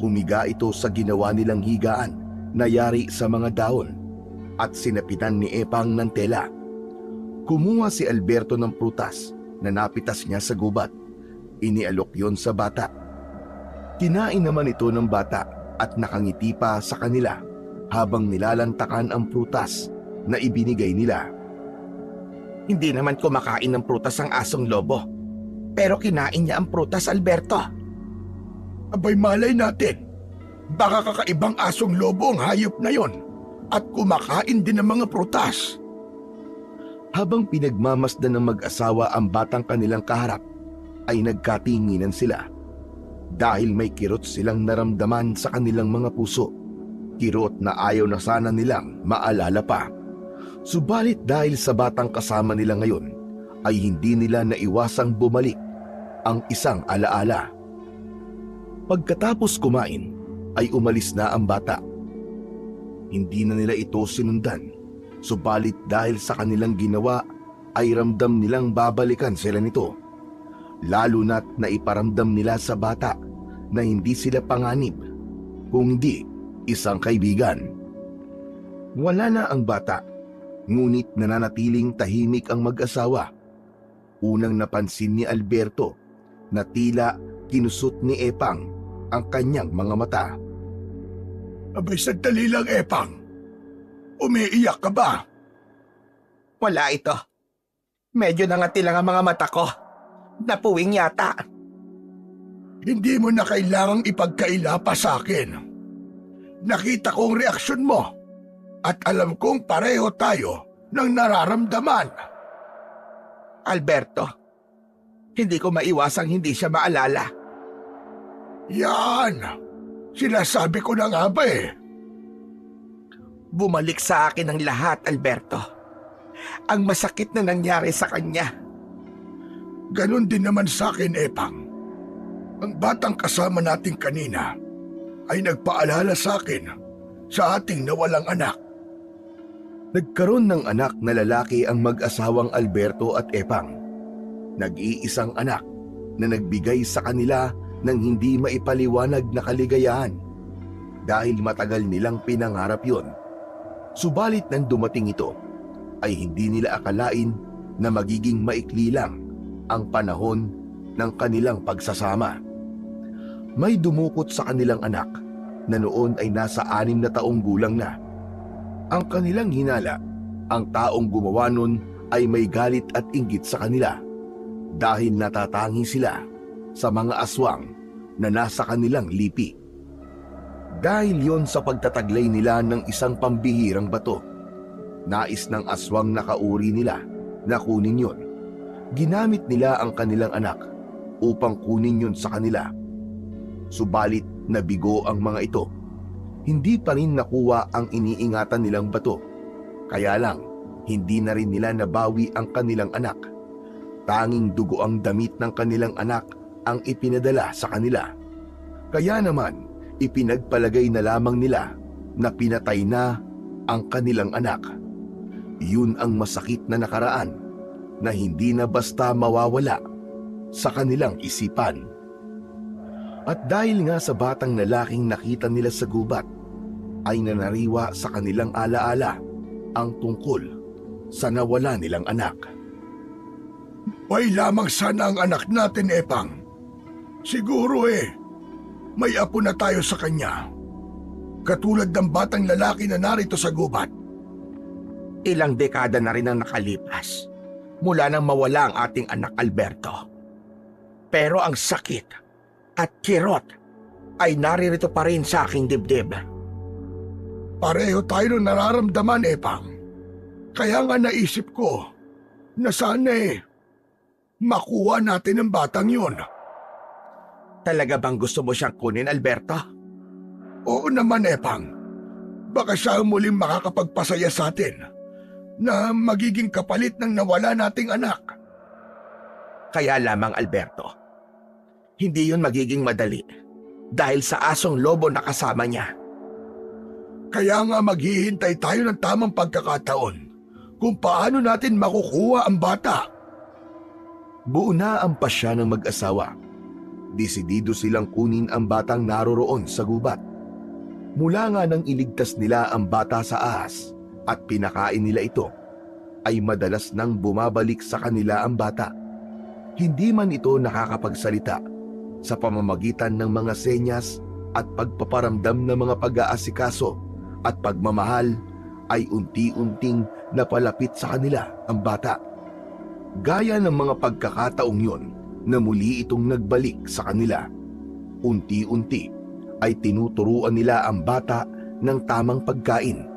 Humiga ito sa ginawa nilang higaan na yari sa mga dahon at sinapitan ni Epang ng tela. Kumuha si Alberto ng prutas na napitas niya sa gubat. Inialok yon sa bata. Kinain naman ito ng bata at nakangiti pa sa kanila habang nilalantakan ang prutas na ibinigay nila. Hindi naman kumakain ng prutas ang asong lobo, pero kinain niya ang prutas, Alberto. Abay, malay natin. Baka kakaibang asong lobo ang hayop na yon at kumakain din ng mga prutas. Habang pinagmamasdan ng mag-asawa ang batang kanilang kaharap, ay nagkatinginan sila. Dahil may kirot silang naramdaman sa kanilang mga puso. Kirot na ayaw na sana nilang maalala pa. Subalit dahil sa batang kasama nila ngayon, ay hindi nila naiwasang bumalik ang isang alaala. Pagkatapos kumain ay umalis na ang bata. Hindi na nila ito sinundan, subalit dahil sa kanilang ginawa ay ramdam nilang babalikan sila nito. Lalo na't naiparamdam nila sa bata na hindi sila panganib, kundi isang kaibigan. Wala na ang bata, ngunit nananatiling tahimik ang mag-asawa. Unang napansin ni Alberto na tila kinusot ni Epang ang kanyang mga mata. Abay, sandali lang, Epang. Umiiyak ka ba? Wala ito. Medyo nangati lang ang mga mata ko. Napuwing yata. Hindi mo na kailangang ipagkaila pa sa akin. Nakita ko ang reaksyon mo at alam kong pareho tayo ng nararamdaman. Alberto, hindi ko maiwasang hindi siya maalala. Yan! Sinasabi ko na nga ba eh. Bumalik sa akin ang lahat, Alberto. Ang masakit na nangyari sa kanya. Ganon din naman sa akin, Epang. Ang batang kasama natin kanina ay nagpaalala sa akin sa ating nawalang anak. Nagkaroon ng anak na lalaki ang mag-asawang Alberto at Epang. Nag-iisang anak na nagbigay sa kanila ng hindi maipaliwanag na kaligayahan dahil matagal nilang pinangarap yon. Subalit nang dumating ito, ay hindi nila akalain na magiging maikli lang ang panahon ng kanilang pagsasama. May dumukot sa kanilang anak na noon ay nasa 6 na taong gulang na. Ang kanilang hinala, ang taong gumawa nun ay may galit at inggit sa kanila dahil natatangi sila sa mga aswang na nasa kanilang lipi. Dahil yon sa pagtataglay nila ng isang pambihirang bato, nais ng aswang na kauri nila na kunin yon. Ginamit nila ang kanilang anak upang kunin yon sa kanila. Subalit nabigo ang mga ito. Hindi pa rin nakuha ang iniingatan nilang bato. Kaya lang, hindi na rin nila nabawi ang kanilang anak. Tanging dugo ang damit ng kanilang anak ang ipinadala sa kanila. Kaya naman, ipinagpalagay na lamang nila na pinatay na ang kanilang anak. Yun ang masakit na nakaraan na hindi na basta mawawala sa kanilang isipan. At dahil nga sa batang lalaking nakita nila sa gubat, ay nanariwa sa kanilang alaala ang tungkol sa nawala nilang anak. May lamang sana ang anak natin, Epang. Siguro may apo na tayo sa kanya. Katulad ng batang lalaki na narito sa gubat. Ilang dekada na rin ang nakalipas mula nang mawala ang ating anak Alberto. Pero ang sakit at kirot ay naririto pa rin sa aking dibdib. Pareho tayo ng nararamdaman, Epang. Kaya nga naisip ko na sana makuha natin ang batang yun. Talaga bang gusto mo siyang kunin, Alberto? Oo naman, Epang. Baka siya ang muling makakapagpasaya sa atin na magiging kapalit ng nawala nating anak. Kaya lamang, Alberto, hindi yun magiging madali dahil sa asong lobo na kasama niya. Kaya nga maghihintay tayo ng tamang pagkakataon kung paano natin makukuha ang bata. Buo na ang pasya ng mag-asawa. Desidido silang kunin ang batang naroroon sa gubat. Mula nga nang iligtas nila ang bata sa ahas at pinakain nila ito, ay madalas nang bumabalik sa kanila ang bata. Hindi man ito nakakapagsalita sa pamamagitan ng mga senyas at pagpaparamdam ng mga pag-aasikaso at pagmamahal, ay unti-unting napalapit sa kanila ang bata. Gaya ng mga pagkakataong yon na muli itong nagbalik sa kanila. Unti-unti ay tinuturuan nila ang bata ng tamang pagkain.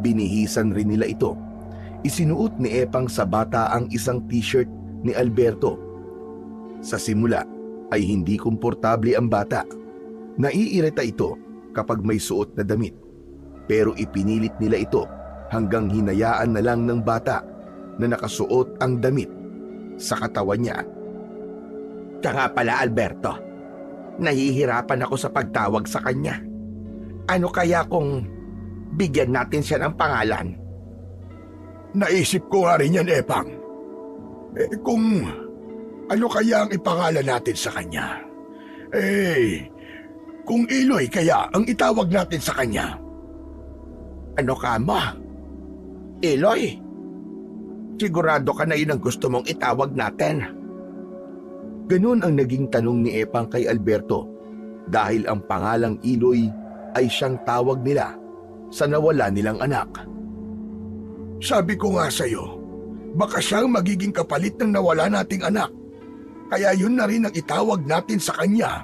Binihisan rin nila ito. Isinuot ni Epang sa bata ang isang t-shirt ni Alberto. Sa simula ay hindi komportable ang bata. Naiirita ito kapag may suot na damit. Pero ipinilit nila ito hanggang hinayaan na lang ng bata na nakasuot ang damit sa katawan niya. Ka nga pala, Alberto. Nahihirapan ako sa pagtawag sa kanya. Ano kaya kung bigyan natin siya ng pangalan? Naisip ko nga rin yan, Epang. Kung ano kaya ang ipangalan natin sa kanya? Kung Iloy kaya ang itawag natin sa kanya? Ano ka mo? Iloy? Sigurado ka na yun ang gusto mong itawag natin? Ganun ang naging tanong ni Epang kay Alberto dahil ang pangalang Iloy ay siyang tawag nila sa nawala nilang anak. Sabi ko nga sa'yo, baka siyang magiging kapalit ng nawala nating anak. Kaya yun na rin ang itawag natin sa kanya.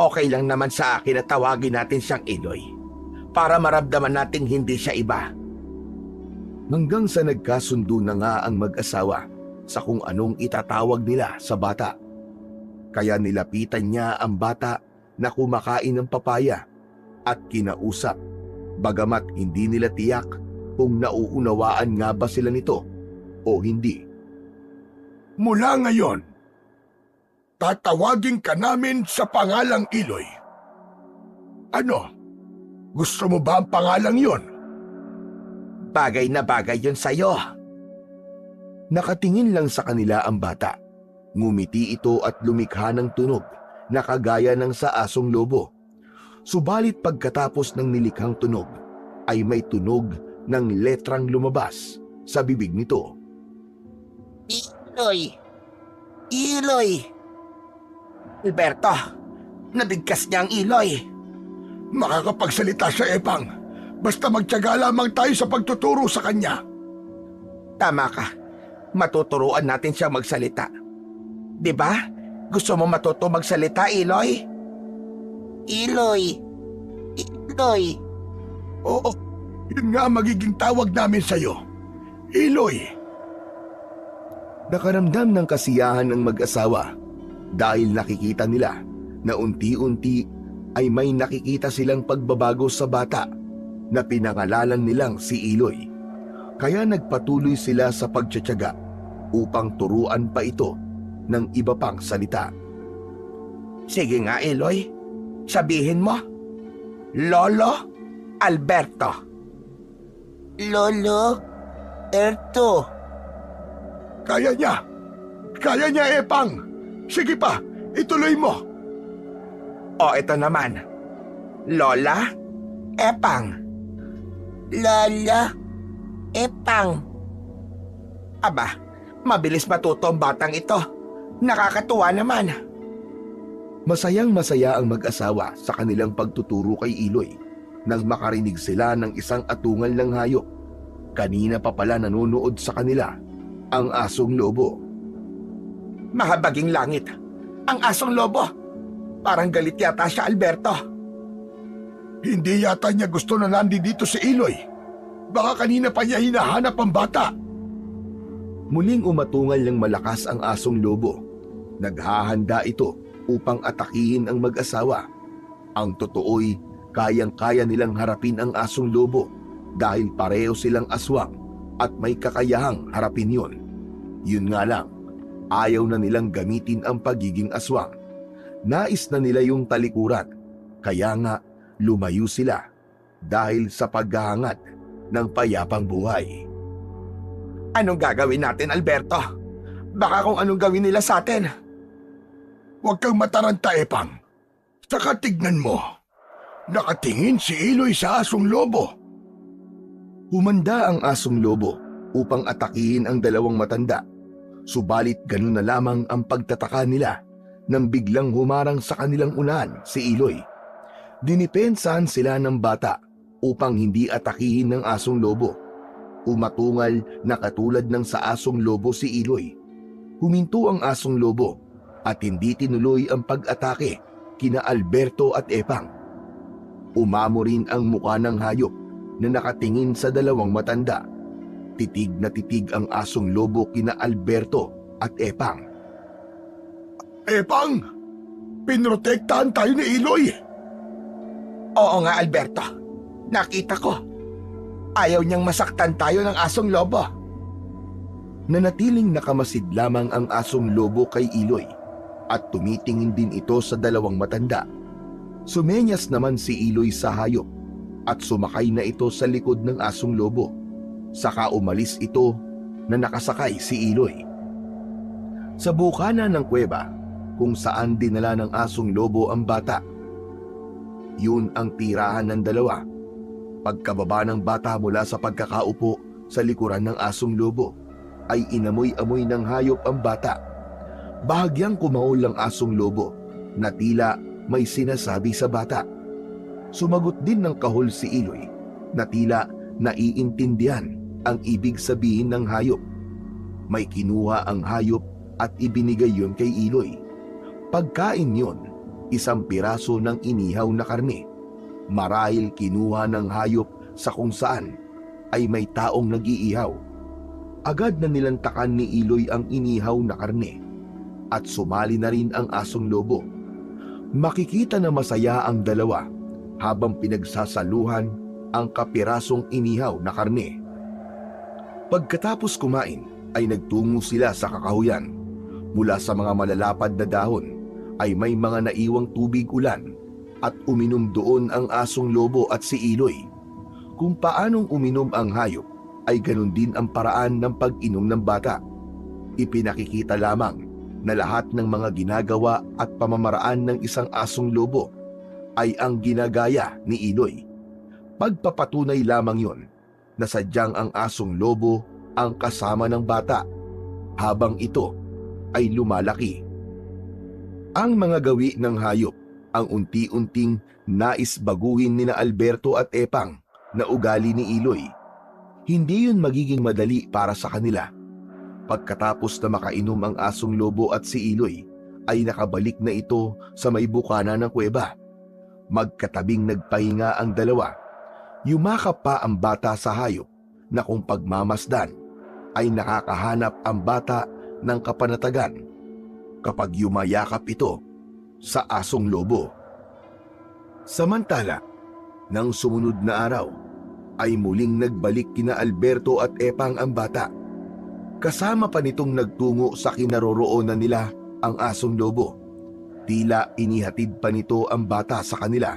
Okay lang naman sa akin na tawagin natin siyang Iloy para maramdaman nating hindi siya iba. Hanggang sa nagkasundo na nga ang mag-asawa sa kung anong itatawag nila sa bata. Kaya nilapitan niya ang bata na kumakain ng papaya at kinausap, bagamat hindi nila tiyak kung nauunawaan nga ba sila nito o hindi. Mula ngayon, tatawagin ka namin sa pangalang Iloy. Ano? Gusto mo ba ang pangalang yon? Bagay na bagay yun sa'yo. Nakatingin lang sa kanila ang bata. Ngumiti ito at lumikha ng tunog na kagaya ng sa asong lobo. Subalit pagkatapos ng nilikhang tunog ay may tunog ng letrang lumabas sa bibig nito. Iloy! Iloy! Alberto, nabigkas niya ang Iloy. Makakapagsalita siya, Epang. Basta magtiyaga lamang tayo sa pagtuturo sa kanya. Tama ka. Matuturuan natin siya magsalita. Di ba? Gusto mo matuto magsalita, Iloy? Iloy! Iloy! Oo, yun nga ang magiging tawag namin sa'yo. Iloy! Nakaramdam ng kasiyahan ng mag-asawa dahil nakikita nila na unti-unti ay may nakikita silang pagbabago sa bata na pinangalanan nilang si Iloy. Kaya nagpatuloy sila sa pagtiyatiyaga upang turuan pa ito ng iba pang salita. Sige nga, Iloy. Sabihin mo. Lolo Alberto. Lolo Erto. Kaya niya! Kaya niya, Epang! Sige pa, ituloy mo! O ito naman. Lola Epang. Lola Epang. Aba, mabilis matuto ang batang ito. Nakakatuwa naman. Masayang-masaya ang mag-asawa sa kanilang pagtuturo kay Iloy nang makarinig sila ng isang atungal ng hayop. Kanina pa pala nanonood sa kanila ang asong lobo. Mahabaging langit. Ang asong lobo. Parang galit yata siya, Alberto. Hindi yata niya gusto na nandito si Iloy. Baka kanina pa niya hinahanap ang bata. Muling umatungal ng malakas ang asong lobo. Naghahanda ito upang atakihin ang mag-asawa. Ang totoo'y kayang-kaya nilang harapin ang asong lobo dahil pareho silang aswang at may kakayahang harapin yon. Yun nga lang, ayaw na nilang gamitin ang pagiging aswang. Nais na nila yung talikuran, kaya nga lumayo sila dahil sa paghahangad ng payapang buhay. Anong gagawin natin, Alberto? Baka kung anong gawin nila sa atin. Huwag kang mataranta, Epang. Saka tignan mo. Nakatingin si Iloy sa asong lobo. Humanda ang asong lobo upang atakihin ang dalawang matanda. Subalit ganun na lamang ang pagtataka nila nang biglang humarang sa kanilang unahan si Iloy. Dinipensahan sila ng bata upang hindi atakihin ng asong lobo. Umatungal na katulad ng sa asong lobo si Iloy. Huminto ang asong lobo at hindi tinuloy ang pag-atake kina Alberto at Epang. Umamo rin ang mukha ng hayop na nakatingin sa dalawang matanda. Titig na titig ang asong lobo kina Alberto at Epang. Epang! Pinrotektahan tayo ni Iloy! Oo nga, Alberto. Nakita ko. Ayaw niyang masaktan tayo ng asong lobo. Nanatiling nakamasid lamang ang asong lobo kay Iloy at tumitingin din ito sa dalawang matanda. Sumenyas naman si Iloy sa hayop at sumakay na ito sa likod ng asong lobo. Saka umalis ito na nakasakay si Iloy. Sa bukana ng kuweba kung saan dinala ng asong lobo ang bata. Yun ang tirahan ng dalawa. Pagkababa ng bata mula sa pagkakaupo sa likuran ng asong lobo, ay inamoy-amoy ng hayop ang bata. Bahagyang kumaol ang asong lobo na tila may sinasabi sa bata. Sumagot din ng kahol si Iloy na tila naiintindihan ang ibig sabihin ng hayop. May kinuha ang hayop at ibinigay yon kay Iloy. Pagkain yon, isang piraso ng inihaw na karne. Marahil kinuha ng hayop sa kung saan ay may taong nag-iihaw. Agad na nilantakan ni Iloy ang inihaw na karne at sumali na rin ang asong lobo. Makikita na masaya ang dalawa habang pinagsasaluhan ang kapirasong inihaw na karne. Pagkatapos kumain ay nagtungo sila sa kakahuyan. Mula sa mga malalapad na dahon ay may mga naiwang tubig ulan at uminom doon ang asong lobo at si Iloy. Kung paanong uminom ang hayop ay ganun din ang paraan ng pag-inom ng bata. Ipinakikita lamang na lahat ng mga ginagawa at pamamaraan ng isang asong lobo ay ang ginagaya ni Iloy. Pagpapatunay lamang yon na sadyang ang asong lobo ang kasama ng bata habang ito ay lumalaki. Ang mga gawi ng hayop ang unti-unting nais baguhin nina Alberto at Epang na ugali ni Iloy. Hindi yun magiging madali para sa kanila. Pagkatapos na makainom ang asong lobo at si Iloy, ay nakabalik na ito sa may bukana ng kuweba. Magkatabing nagpahinga ang dalawa. Yumakap pa ang bata sa hayop na kung pagmamasdan ay nakakahanap ang bata ng kapanatagan kapag yumayakap ito sa asong lobo. Samantala, nang sumunod na araw, ay muling nagbalik kina Alberto at Epang ang bata. Kasama pa nitong nagtungo sa kinaroroonan nila ang asong lobo. Tila inihatid pa nito ang bata sa kanila,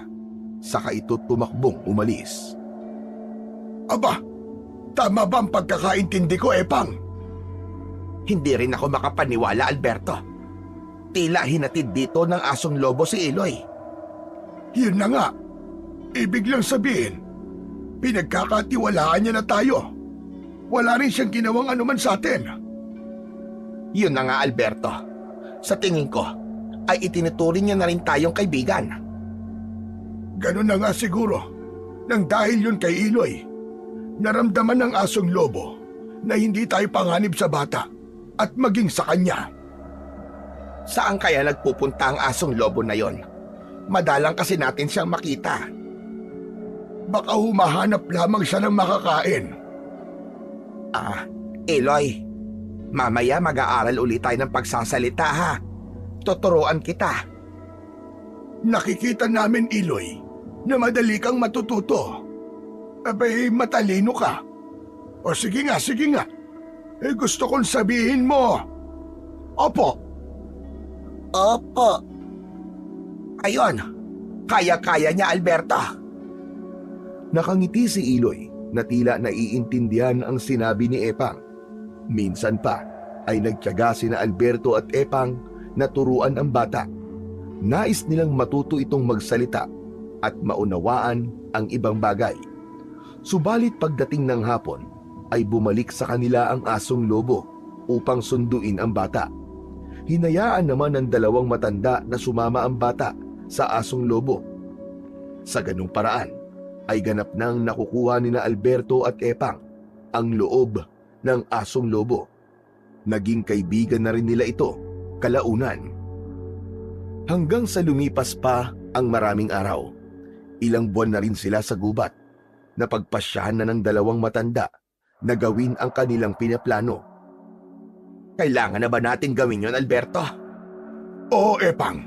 saka ito tumakbong umalis. Aba, tama ba ang pagkakaintindi ko, Epang? Hindi rin ako makapaniwala, Alberto. Tila hinatid dito ng asong lobo si Iloy. Yun na nga. Ibig lang sabihin, pinagkakatiwalaan niya na tayo. Wala rin siyang ginawang anuman sa atin. Yun na nga, Alberto. Sa tingin ko, ay itinuturing niya na rin tayong kaibigan. Ganun na nga siguro. Nang dahil yun kay Iloy, naramdaman ng asong lobo na hindi tayo panganib sa bata at maging sa kanya. Saan kaya nagpupunta ang asong lobo na yon? Madalang kasi natin siyang makita. Baka humahanap lamang siya ng makakain. Iloy, mamaya mag-aaral ulit tayo ng pagsasalita ha. Tuturuan kita. Nakikita namin, Iloy, na madali kang matututo. Abay, matalino ka. O sige nga, sige nga. Gusto kong sabihin mo. Opo. Opo. Ayon, kaya-kaya niya, Alberto. Nakangiti si Iloy na tila naiintindihan ang sinabi ni Epang. Minsan pa ay nagtiyaga sina Alberto at Epang na turuan ang bata. Nais nilang matuto itong magsalita at maunawaan ang ibang bagay. Subalit pagdating ng hapon ay bumalik sa kanila ang asong lobo upang sunduin ang bata. Hinayaan naman ng dalawang matanda na sumama ang bata sa asong lobo. Sa ganung paraan ay ganap nang nakukuha nina Alberto at Epang ang loob ng asong lobo. Naging kaibigan na rin nila ito kalaunan. Hanggang sa lumipas pa ang maraming araw, ilang buwan na rin sila sa gubat. Napagpasyahan na ng dalawang matanda na gawin ang kanilang pinaplano. Kailangan na ba natin gawin yon, Alberto? Oo, Epang.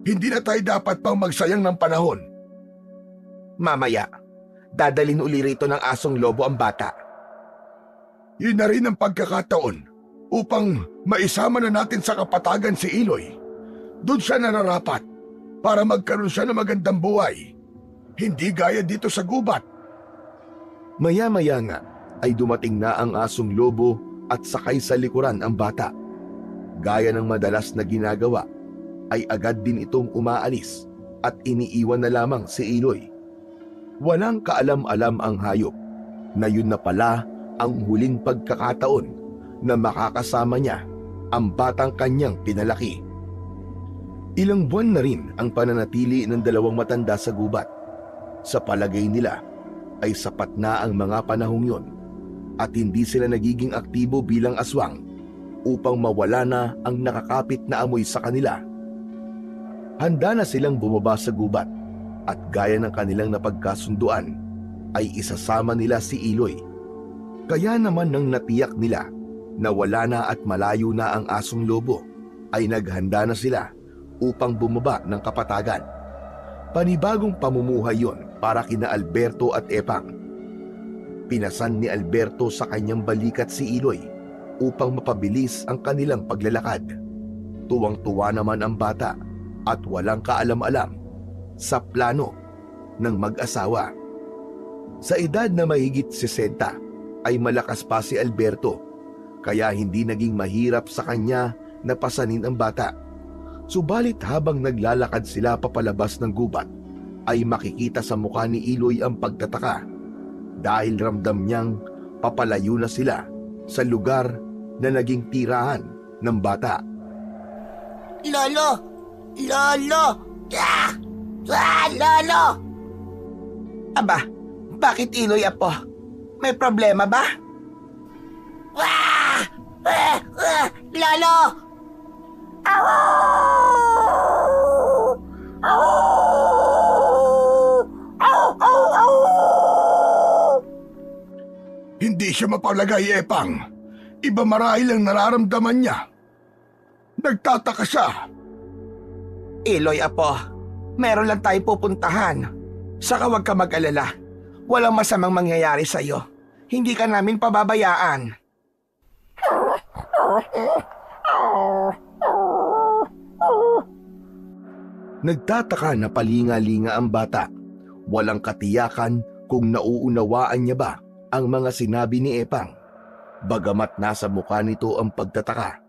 Hindi na tayo dapat pang magsayang ng panahon. Mamaya, dadalhin uli rito ng asong lobo ang bata. Yun na rin ang pagkakataon upang maisama na natin sa kapatagan si Iloy. Doon siya nararapat para magkaroon siya ng magandang buhay. Hindi gaya dito sa gubat. Maya-maya nga ay dumating na ang asong lobo at sakay sa likuran ang bata. Gaya ng madalas na ginagawa, ay agad din itong umaalis at iniiwan na lamang si Iloy. Walang kaalam-alam ang hayop na yun na pala ang huling pagkakataon na makakasama niya ang batang kanyang pinalaki. Ilang buwan na rin ang pananatili ng dalawang matanda sa gubat. Sa palagay nila ay sapat na ang mga panahong yon at hindi sila nagiging aktibo bilang aswang upang mawala na ang nakakapit na amoy sa kanila. Handa na silang bumaba sa gubat at gaya ng kanilang napagkasunduan ay isasama nila si Iloy. Kaya naman nang natiyak nila na wala na at malayo na ang asong lobo, ay naghanda na sila upang bumaba ng kapatagan. Panibagong pamumuhay yon para kina Alberto at Epang. Pinasan ni Alberto sa kanyang balikat si Iloy upang mapabilis ang kanilang paglalakad. Tuwang-tuwa naman ang bata at walang kaalam-alam sa plano ng mag-asawa. Sa edad na mahigit 60 ay malakas pa si Alberto, kaya hindi naging mahirap sa kanya na pasanin ang bata. Subalit habang naglalakad sila papalabas ng gubat, ay makikita sa mukha ni Iloy ang pagtataka dahil ramdam niyang papalayo na sila sa lugar na naging tirahan ng bata. Lolo! Lolo! Ah! Ah, Lolo! Aba, bakit Iloy, apo? May problema ba? Ah! Ah! Ah! Lolo! Aw! Aw! Aw! Aw! Aw! Hindi siya mapalagay, Epang. Iba marahil ang nararamdaman niya. Nagtataka siya. Iloy, apo, meron lang tayo pupuntahan. Saka huwag ka mag-alala. Walang masamang mangyayari sa'yo. Hindi ka namin pababayaan. Nagtataka na palinga-linga ang bata. Walang katiyakan kung nauunawaan niya ba ang mga sinabi ni Epang. Bagamat nasa mukha nito ang pagtataka.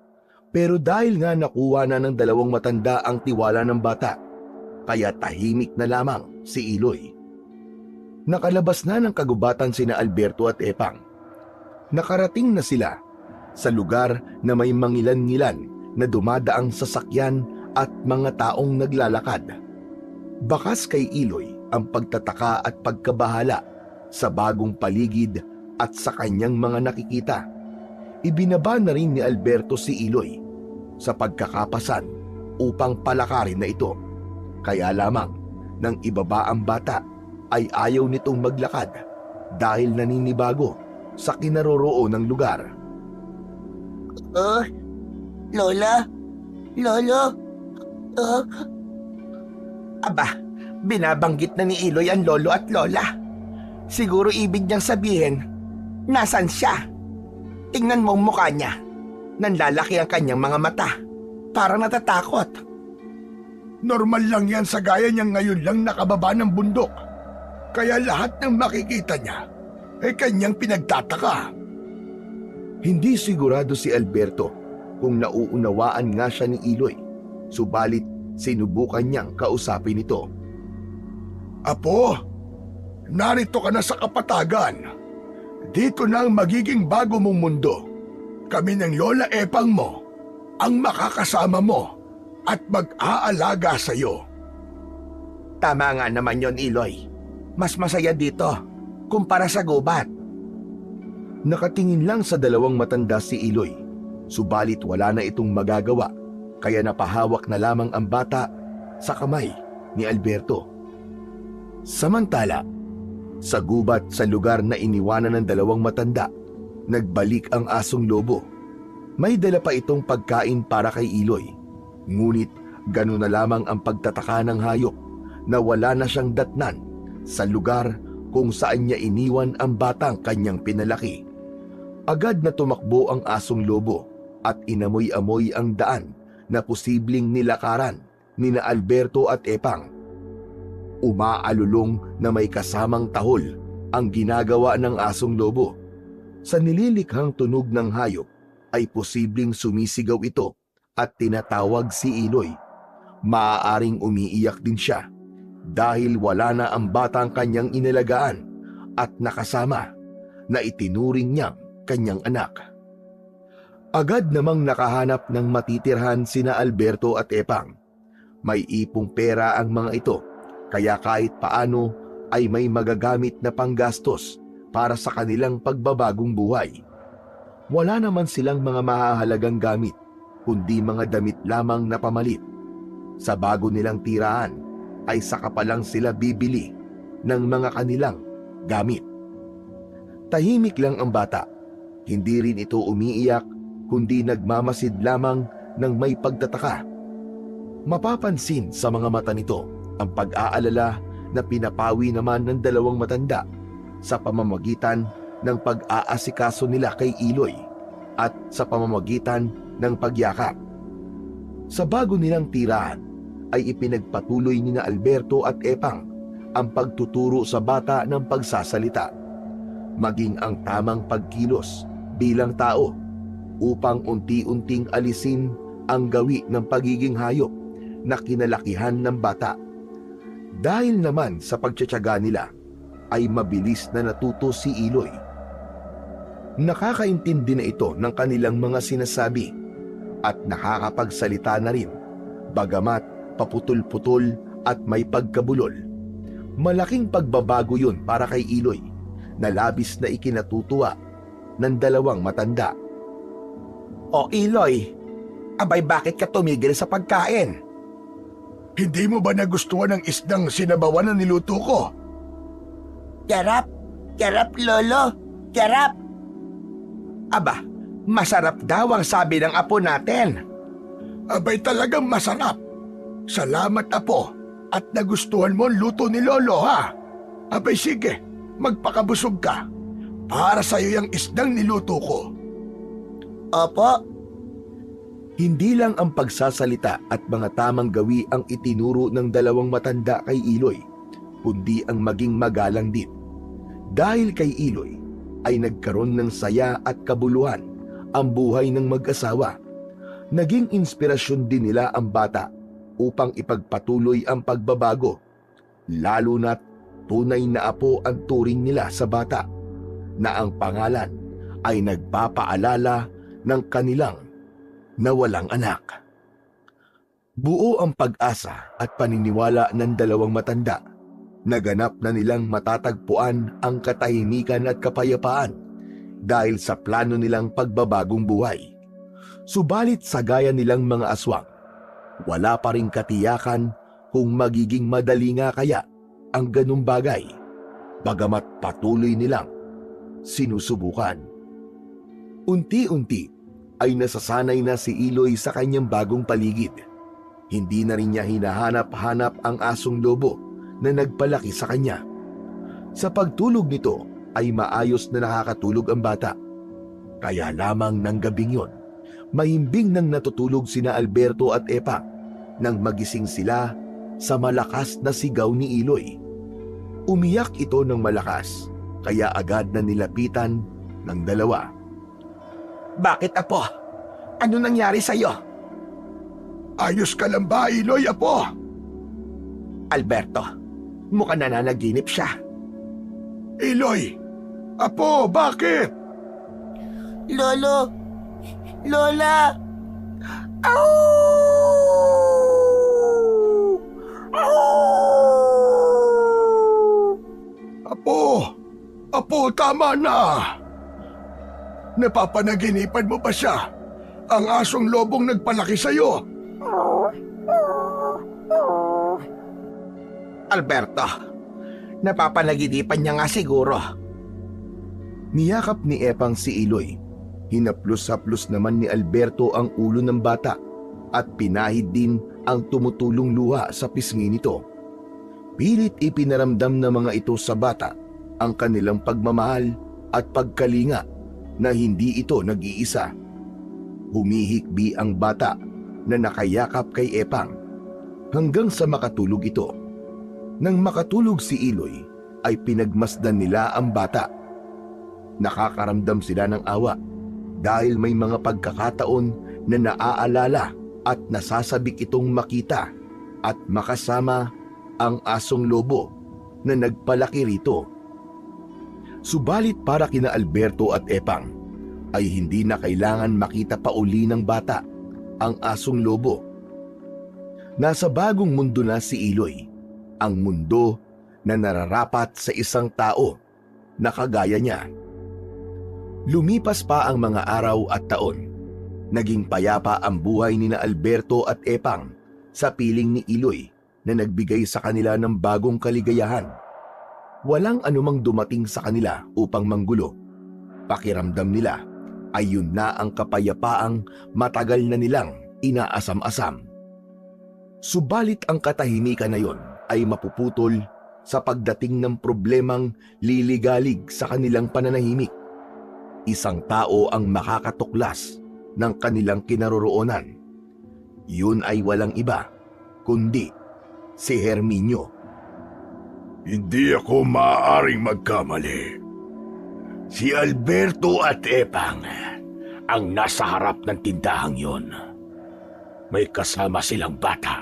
Pero dahil nga nakuha na ng dalawang matanda ang tiwala ng bata, kaya tahimik na lamang si Iloy. Nakalabas na ng kagubatan sina Alberto at Epang. Nakarating na sila sa lugar na may mangilan-ngilan na dumadaang sasakyan at mga taong naglalakad. Bakas kay Iloy ang pagtataka at pagkabahala sa bagong paligid at sa kanyang mga nakikita. Ibinaba na rin ni Alberto si Iloy sa pagkakapasan upang palakarin na ito. Kaya lamang nang ibaba ang bata ay ayaw nitong maglakad dahil naninibago sa kinaroroo ng lugar. Lola? Lolo? Aba, binabanggit na ni Iloy ang lolo at lola. Siguro ibig niyang sabihin, nasan siya? Tingnan mo ang mukha niya. Nanlalaki ang kanyang mga mata. Parang natatakot. Normal lang yan sa gaya niya ngayon lang nakababa ng bundok. Kaya lahat ng makikita niya ay kanyang pinagtataka. Hindi sigurado si Alberto kung nauunawaan nga siya ni Iloy. Subalit sinubukan niyang kausapin ito. Apo, narito ka na sa kapatagan. Dito na ang magiging bago mong mundo. Kami ng Lola Epang mo ang makakasama mo at mag-aalaga sa iyo. Tama nga naman yon, Iloy. Mas masaya dito kumpara sa gubat. Nakatingin lang sa dalawang matanda si Iloy. Subalit wala na itong magagawa, kaya napahawak na lamang ang bata sa kamay ni Alberto. Samantala, sa gubat sa lugar na iniwanan ng dalawang matanda, nagbalik ang asong lobo. May dala pa itong pagkain para kay Iloy. Ngunit gano'n na lamang ang pagtataka ng hayop na wala na siyang datnan sa lugar kung saan niya iniwan ang batang kanyang pinalaki. Agad na tumakbo ang asong lobo at inamoy-amoy ang daan na posibleng nilakaran nina Alberto at Epang. Umaalulong na may kasamang tahol ang ginagawa ng asong lobo. Sa nililikhang tunog ng hayop ay posibleng sumisigaw ito at tinatawag si Iloy. Maaaring umiiyak din siya dahil wala na ang batang kanyang inalagaan at nakasama na itinuring niyang kanyang anak. Agad namang nakahanap ng matitirhan sina Alberto at Epang. May ipong pera ang mga ito, kaya kahit paano ay may magagamit na panggastos para sa kanilang pagbabagong buhay. Wala naman silang mga mahahalagang gamit, kundi mga damit lamang na pamalit. Sa bago nilang tirahan ay saka pa lang sila bibili ng mga kanilang gamit. Tahimik lang ang bata. Hindi rin ito umiiyak, kundi nagmamasid lamang ng may pagtataka. Mapapansin sa mga mata nito ang pag-aalala na pinapawi naman ng dalawang matanda sa pamamagitan ng pag-aasikaso nila kay Iloy at sa pamamagitan ng pagyakap. Sa bago nilang tirahan ay ipinagpatuloy ni na Alberto at Epang ang pagtuturo sa bata ng pagsasalita, maging ang tamang pagkilos bilang tao upang unti-unting alisin ang gawi ng pagiging hayop na kinalakihan ng bata. Dahil naman sa pagtsatsaga nila ay mabilis na natuto si Iloy. Nakakaintindi na ito ng kanilang mga sinasabi at nakakapagsalita na rin, bagamat paputol-putol at may pagkabulol. Malaking pagbabago yun para kay Iloy na labis na ikinatutuwa ng dalawang matanda. O Iloy, abay bakit ka tumigil sa pagkain? Hindi mo ba nagustuhan ang isdang sinabawan na niluto ko? Sarap! Sarap, Lolo! Sarap! Aba, masarap daw ang sabi ng apo natin. Abay talagang masarap. Salamat, Apo, at nagustuhan mo ang luto ni Lolo, ha? Abay sige, magpakabusog ka. Para sa'yo yung isdang niluto ko. Opo. Hindi lang ang pagsasalita at mga tamang gawi ang itinuro ng dalawang matanda kay Iloy, kundi ang maging magalang din. Dahil kay Iloy ay nagkaroon ng saya at kabuluhan ang buhay ng mag-asawa. Naging inspirasyon din nila ang bata upang ipagpatuloy ang pagbabago, lalo na't tunay na apo ang turing nila sa bata, na ang pangalan ay nagpapaalala ng kanilang nawalang anak. Buo ang pag-asa at paniniwala ng dalawang matanda. Naganap na nilang matatagpuan ang katahimikan at kapayapaan dahil sa plano nilang pagbabagong buhay. Subalit sa gaya nilang mga aswang, wala pa ring katiyakan kung magiging madali nga kaya ang ganung bagay, bagamat patuloy nilang sinusubukan. Unti-unti ay nasasanay na si Iloy sa kanyang bagong paligid. Hindi na rin niya hinahanap-hanap ang asong lobo na nagpalaki sa kanya. Sa pagtulog nito ay maayos na nakakatulog ang bata. Kaya lamang ng gabing yon, mahimbing nang natutulog sina Alberto at Epa nang magising sila sa malakas na sigaw ni Iloy. Umiyak ito ng malakas, kaya agad na nilapitan ng dalawa. Bakit, apo? Ano nangyari sa'yo? Ayos ka lang ba, Iloy, Apo? Alberto, mukhang nananaginip siya. Iloy! Apo, bakit? Lolo! Lola! Au! Au! Apo! Apo, tama na! Napapanaginipan mo ba siya? Ang asong lobong nagpalaki sa'yo? Alberto, napapanaginipan niya nga siguro. Niyakap ni Epang si Iloy. Hinaplos-haplos naman ni Alberto ang ulo ng bata at pinahid din ang tumutulong luha sa pisngi nito. Pilit ipinaramdam ng mga ito sa bata ang kanilang pagmamahal at pagkalinga na hindi ito nag-iisa. Humihikbi ang bata na nakayakap kay Epang hanggang sa makatulog ito. Nang makatulog si Iloy ay pinagmasdan nila ang bata. Nakakaramdam sila ng awa dahil may mga pagkakataon na naaalala at nasasabik itong makita at makasama ang asong lobo na nagpalaki rito. Subalit para kina Alberto at Epang ay hindi na kailangan makita pa uli ng bata ang asong lobo. Nasa bagong mundo na si Iloy, ang mundo na nararapat sa isang tao na kagaya niya. Lumipas pa ang mga araw at taon. Naging payapa ang buhay ni na Alberto at Epang sa piling ni Iloy na nagbigay sa kanila ng bagong kaligayahan. Walang anumang dumating sa kanila upang manggulo. Pakiramdam nila ay yun na ang kapayapaang matagal na nilang inaasam-asam. Subalit ang katahimikan na yon ay mapuputol sa pagdating ng problemang liligalig sa kanilang pananahimik. Isang tao ang makakatuklas ng kanilang kinaroroonan. Yun ay walang iba kundi si Herminio. Hindi ako maaaring magkamali. Si Alberto at Epang ang nasa harap ng tindahang yon. May kasama silang bata.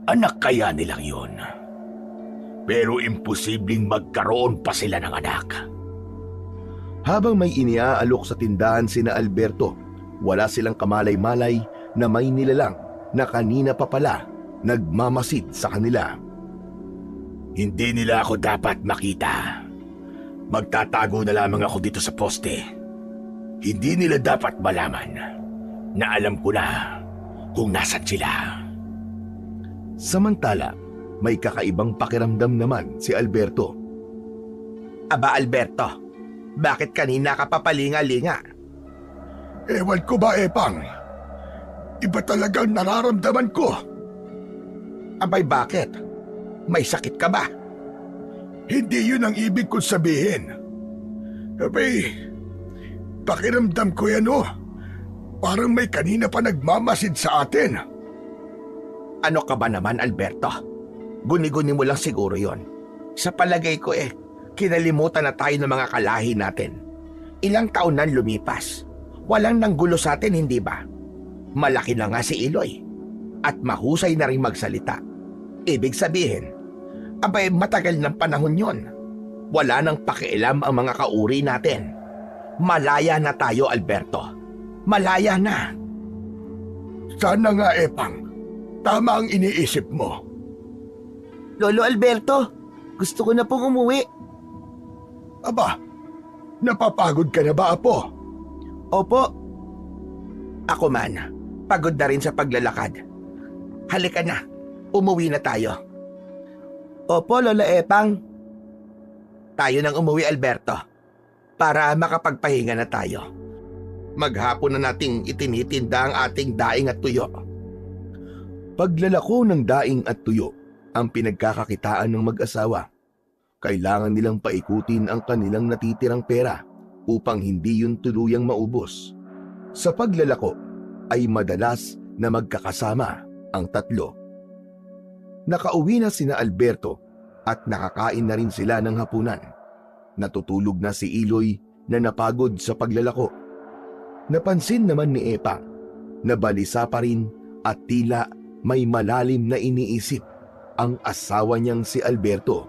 Anak kaya nilang yon. Pero imposibleng magkaroon pa sila ng anak. Habang may iniaalok sa tindahan sina Alberto, wala silang kamalay-malay na may nilalang na kanina pa pala nagmamasid sa kanila. Hindi nila ako dapat makita. Magtatago na lamang ako dito sa poste. Hindi nila dapat malaman na alam ko na kung nasan sila. Samantala, may kakaibang pakiramdam naman si Alberto. Aba Alberto, bakit kanina ka papalinga-linga? Ewan ko ba, Epang? Iba talagang nararamdaman ko. Abay bakit? May sakit ka ba? Hindi yun ang ibig kong sabihin. Abay, pakiramdam ko yan Parang may kanina pa nagmamasid sa atin. Ano ka ba naman Alberto? Guni-guni mo lang siguro yon. Sa palagay ko kinalimutan na tayo ng mga kalahi natin. Ilang taon nang lumipas. Walang nanggulo sa atin, hindi ba? Malaki na nga si Iloy. At mahusay na rin magsalita. Ibig sabihin, abay matagal ng panahon yon. Wala nang pakialam ang mga kauri natin. Malaya na tayo, Alberto. Malaya na. Sana nga, Epang. Tama ang iniisip mo. Lolo Alberto, gusto ko na pong umuwi. Aba, napapagod ka na ba, Apo? Opo. Ako man, pagod na rin sa paglalakad. Halika na, umuwi na tayo. Opo, Lola Epang. Tayo nang umuwi, Alberto, para makapagpahinga na tayo. Maghapon na nating itinitinda ang ating daing at tuyo. Paglalako ng daing at tuyo ang pinagkakakitaan ng mag-asawa. Kailangan nilang paikutin ang kanilang natitirang pera upang hindi yun tuluyang maubos. Sa paglalako ay madalas na magkakasama ang tatlo. Nakauwi na sina Alberto at nakakain na rin sila ng hapunan. Natutulog na si Iloy na napagod sa paglalako. Napansin naman ni Epa na balisa pa rin at tila may malalim na iniisip ang asawa niyang si Alberto.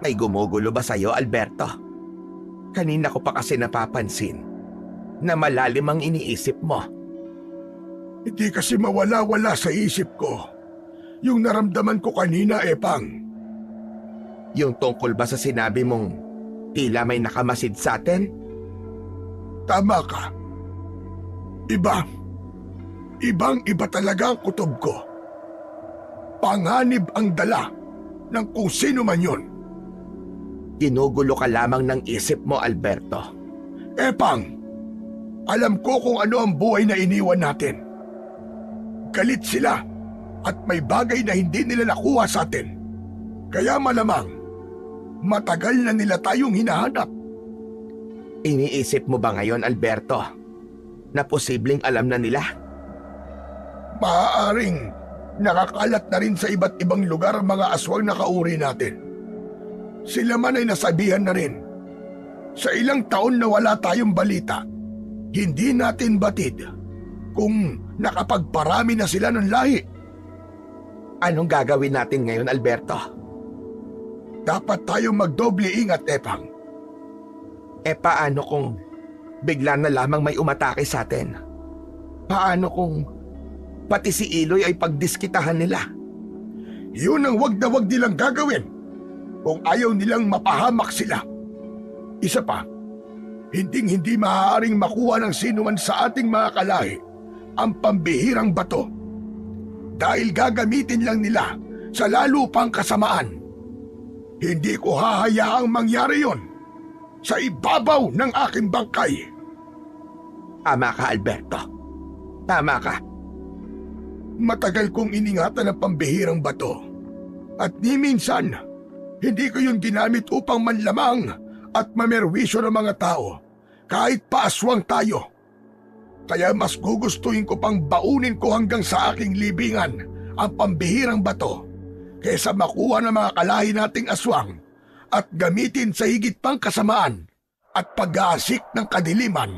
May gumugulo ba sa'yo, Alberto? Kanina ko pa kasi napapansin na malalim ang iniisip mo. Hindi kasi mawala-wala sa isip ko yung naramdaman ko kanina, Epang. Yung tungkol ba sa sinabi mong tila may nakamasid sa atin? Tama ka. Ibang-iba talaga ang kutob ko. Panganib ang dala ng kung sino man yun. Ginugulo ka lamang ng isip mo, Alberto. Epang, alam ko kung ano ang buhay na iniwan natin. Galit sila at may bagay na hindi nila nakuha sa atin. Kaya malamang, matagal na nila tayong hinahanap. Iniisip mo ba ngayon, Alberto, na posibleng alam na nila? Maaaring nakakalat na rin sa iba't ibang lugar ang mga aswang na kauri natin. Sila man ay nasabihan na rin. Sa ilang taon na wala tayong balita, hindi natin batid kung nakapagparami na sila ng lahi. Anong gagawin natin ngayon, Alberto? Dapat tayong magdoble ingat, Epang. Paano kung bigla na lamang may umatake sa atin? Paano kung pati si Iloy ay pagdiskitahan nila? Yun ang wag na wag nilang gagawin kung ayaw nilang mapahamak sila. Isa pa, hindi maaaring makuha ng sinuman sa ating mga kalahi ang pambihirang bato dahil gagamitin lang nila sa lalo pang kasamaan. Hindi ko hahayaang mangyari yon sa ibabaw ng aking bangkay. Tama ka, Alberto. Tama ka. Matagal kong iningatan ang pambihirang bato at ni minsan hindi ko yun ginamit upang manlamang at mamerwisyo ng mga tao kahit paaswang tayo. Kaya mas gugustuhin ko pang baunin ko hanggang sa aking libingan ang pambihirang bato kaysa makuha ng mga kalahi nating aswang at gamitin sa higit pang kasamaan at pag-aasik ng kadiliman.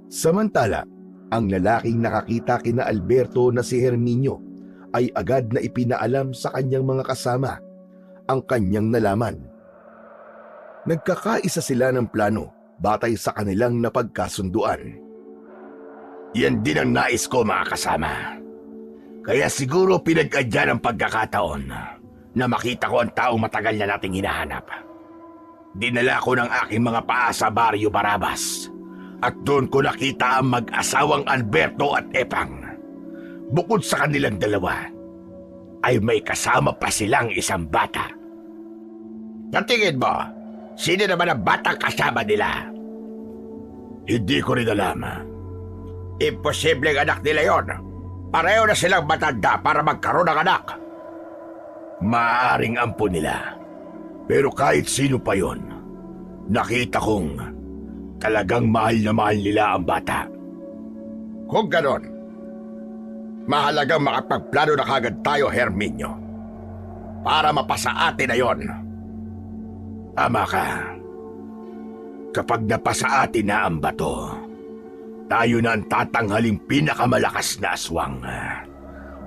Samantala, ang lalaking nakakita kina Alberto na si Herminio ay agad na ipinaalam sa kanyang mga kasama ang kanyang nalaman. Nagkakaisa sila ng plano batay sa kanilang napagkasunduan. Yan din ang nais ko, mga kasama. Kaya siguro pinag-adyan ang pagkakataon na makita ko ang taong matagal na nating hinahanap. Dinala ko ng aking mga paa sa Barrio Barabas at doon ko nakita ang mag-asawang Alberto at Epang. Bukod sa kanilang dalawa, ay may kasama pa silang isang bata. Natingin mo, sino naman ang batang kasama nila? Hindi ko rin alam. Imposibleng anak nila yon. Pareho na silang matanda para magkaroon ng anak. Maaring ampun nila. Pero kahit sino pa yon, nakita kong talagang mahal na mahal nila ang bata. Kung ganon, mahalagang makapagplano na kagad tayo, Herminio, para mapasa atin na yon. Tama ka. Kapag napasa atin na ang bato, tayo na ang tatanghaling pinakamalakas na aswang.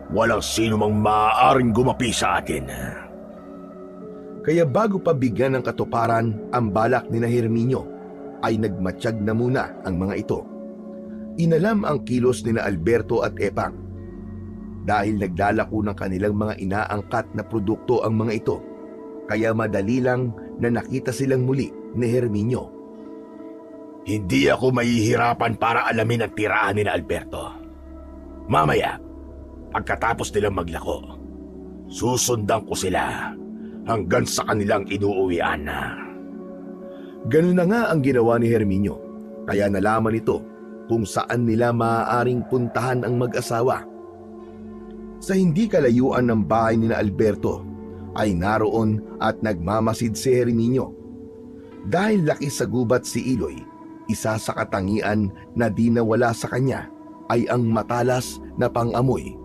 Walang sino mang maaaring gumapi sa atin. Kaya bago pa bigyan ng katuparan ang balak ni na Herminio, ay nagmatsyag na muna ang mga ito. Inalam ang kilos ni na Alberto at Epang. Dahil naglalako ng kanilang mga inaangkat na produkto ang mga ito, kaya madali lang na nakita silang muli ni Herminio. Hindi ako mahihirapan para alamin ang tirahan ni na Alberto. Mamaya, pagkatapos nilang maglako, susundan ko sila hanggang sa kanilang inuuwian na. Ganun na nga ang ginawa ni Herminio, kaya nalaman ito kung saan nila maaaring puntahan ang mag-asawa. Sa hindi kalayuan ng bahay ni na Alberto, ay naroon at nagmamasid si Herminio. Dahil laki sa gubat si Iloy, isa sa katangian na di nawala sa kanya ay ang matalas na pang-amoy,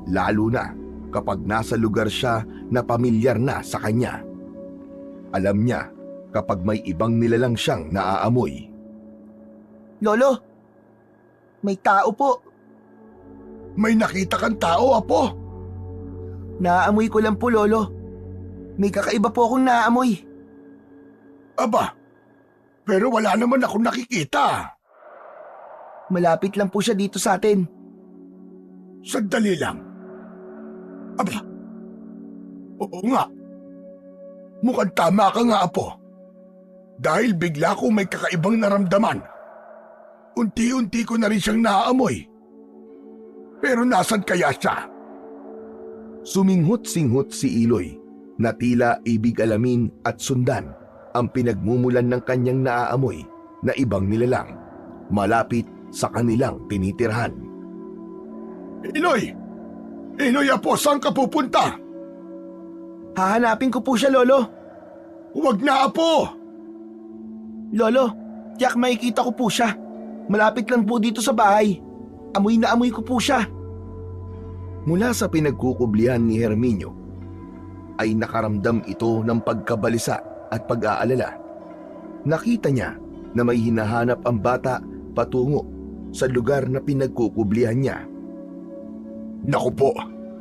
lalo na kapag nasa lugar siya na pamilyar na sa kanya. Alam niya kapag may ibang nilalang siyang naaamoy. Lolo, may tao po. May nakita kang tao, Apo? Naaamoy ko lang po, Lolo. May kakaiba po akong naaamoy. Aba, pero wala naman akong nakikita. Malapit lang po siya dito sa atin. Sandali lang. Aba, oo nga. Mukhang tama ka nga, Apo. Dahil bigla kong may kakaibang naramdaman. Unti-unti ko na rin siyang naaamoy. Pero nasan kaya siya? Suminghot-singhot si Iloy na tila ibig alamin at sundan ang pinagmumulan ng kanyang naaamoy na ibang nilalang malapit sa kanilang tinitirhan. Iloy! Iloy, Apo, saan ka pupunta? Hahanapin ko po siya, Lolo. Huwag na, Apo! Lolo, tiyak makikita ko po siya. Malapit lang po dito sa bahay. Amoy na amoy ko po siya. Mula sa pinagkukublihan ni Herminio, ay nakaramdam ito ng pagkabalisa at pag-aalala. Nakita niya na may hinahanap ang bata patungo sa lugar na pinagkukublihan niya. Naku po,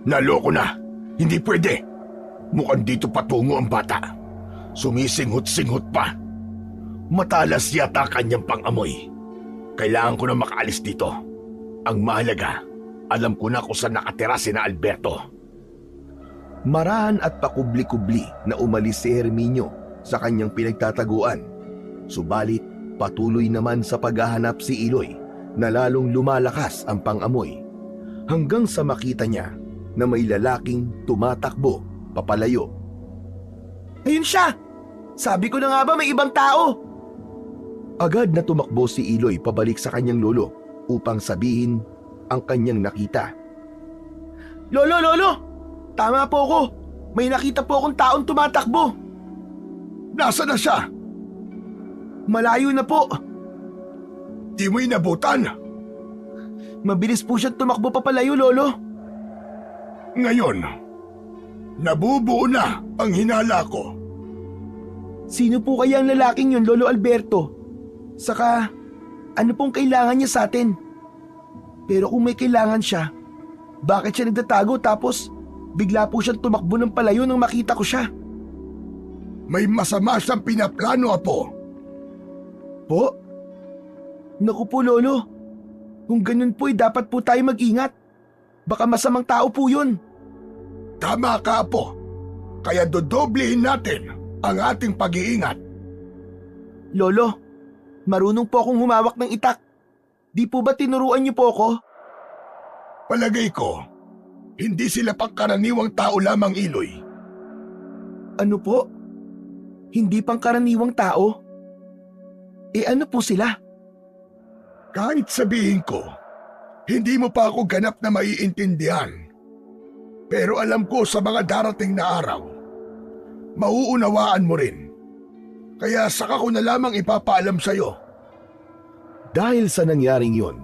naloko na. Hindi pwede. Mukhang dito patungo ang bata. Sumisinghot-singhot pa. Matalas yata kanyang pang-amoy. Kailangan ko na makaalis dito. Ang mahalaga, alam ko na kung saan nakatira si Alberto. Marahan at pakubli-kubli na umalis si Herminio sa kanyang pinagtataguan. Subalit patuloy naman sa paghahanap si Iloy na lalong lumalakas ang pang-amoy hanggang sa makita niya na may lalaking tumatakbo papalayo. Ayun siya! Sabi ko na nga ba may ibang tao? Agad na tumakbo si Iloy pabalik sa kanyang lolo upang sabihin ang kanyang nakita. Lolo! Tama po ko! May nakita po akong taong tumatakbo! Nasaan na siya? Malayo na po! Di mo inabutan? Mabilis po siyang tumakbo papalayo, Lolo! Ngayon, nabubuo na ang hinala ko. Sino po kaya ang lalaking yun, Lolo Alberto? Saka, ano pong kailangan niya sa atin? Pero kung may kailangan siya, bakit siya nagtatago tapos bigla po siyang tumakbo ng palayo nang makita ko siya? May masama siyang pinaplano, Apo. Po? Naku po, Lolo. Kung ganun po dapat po tayo mag-ingat. Baka masamang tao po yun. Tama ka, Apo. Kaya dodoblehin natin ang ating pag-iingat. Lolo, marunong po akong humawak ng itak. Di po ba tinuruan niyo po ako? Palagay ko, hindi sila pangkaraniwang tao lamang, Iloy. Ano po? Hindi pangkaraniwang tao? Ano po sila? Kahit sabihin ko, hindi mo pa ako ganap na maiintindihan. Pero alam ko sa mga darating na araw, mauunawaan mo rin. Kaya saka ko na lamang ipapaalam sa'yo. Dahil sa nangyaring yon,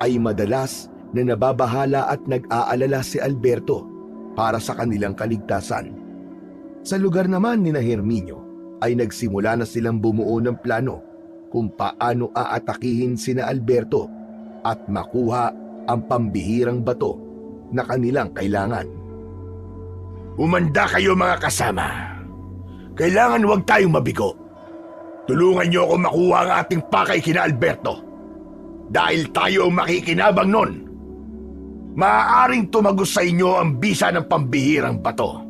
ay madalas na nababahala at nag-aalala si Alberto para sa kanilang kaligtasan. Sa lugar naman ni Herminio ay nagsimula na silang bumuo ng plano kung paano aatakihin sina Alberto at makuha ang pambihirang bato na kanilang kailangan. Umanda kayo mga kasama. Kailangan huwag tayong mabigo. Tulungan niyo ako makuha ang ating pakay kina Alberto. Dahil tayo ang makikinabang nun. Maaaring tumagos sa inyo ang bisa ng pambihirang bato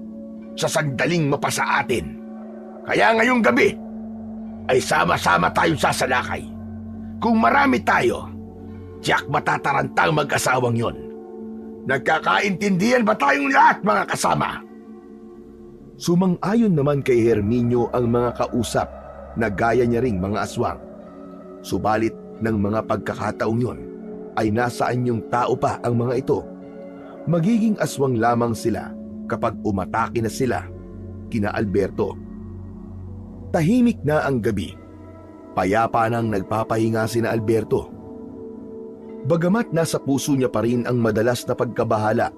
sa sandaling mapasa atin. Kaya ngayong gabi ay sama-sama tayong sasalakay. Kung marami tayo, tiyak matataranta ang mag-asawang yon. Nagkakaintindihan ba tayong lahat, mga kasama? Sumang-ayon naman kay Herminio ang mga kausap na gaya niya ring mga aswang. Subalit ng mga pagkakataong yon ay nasaan yung tao pa ang mga ito. Magiging aswang lamang sila kapag umatake na sila kina Alberto. Tahimik na ang gabi. Payapa nang nagpapahinga sina Alberto. Bagamat nasa puso niya pa rin ang madalas na pagkabahala,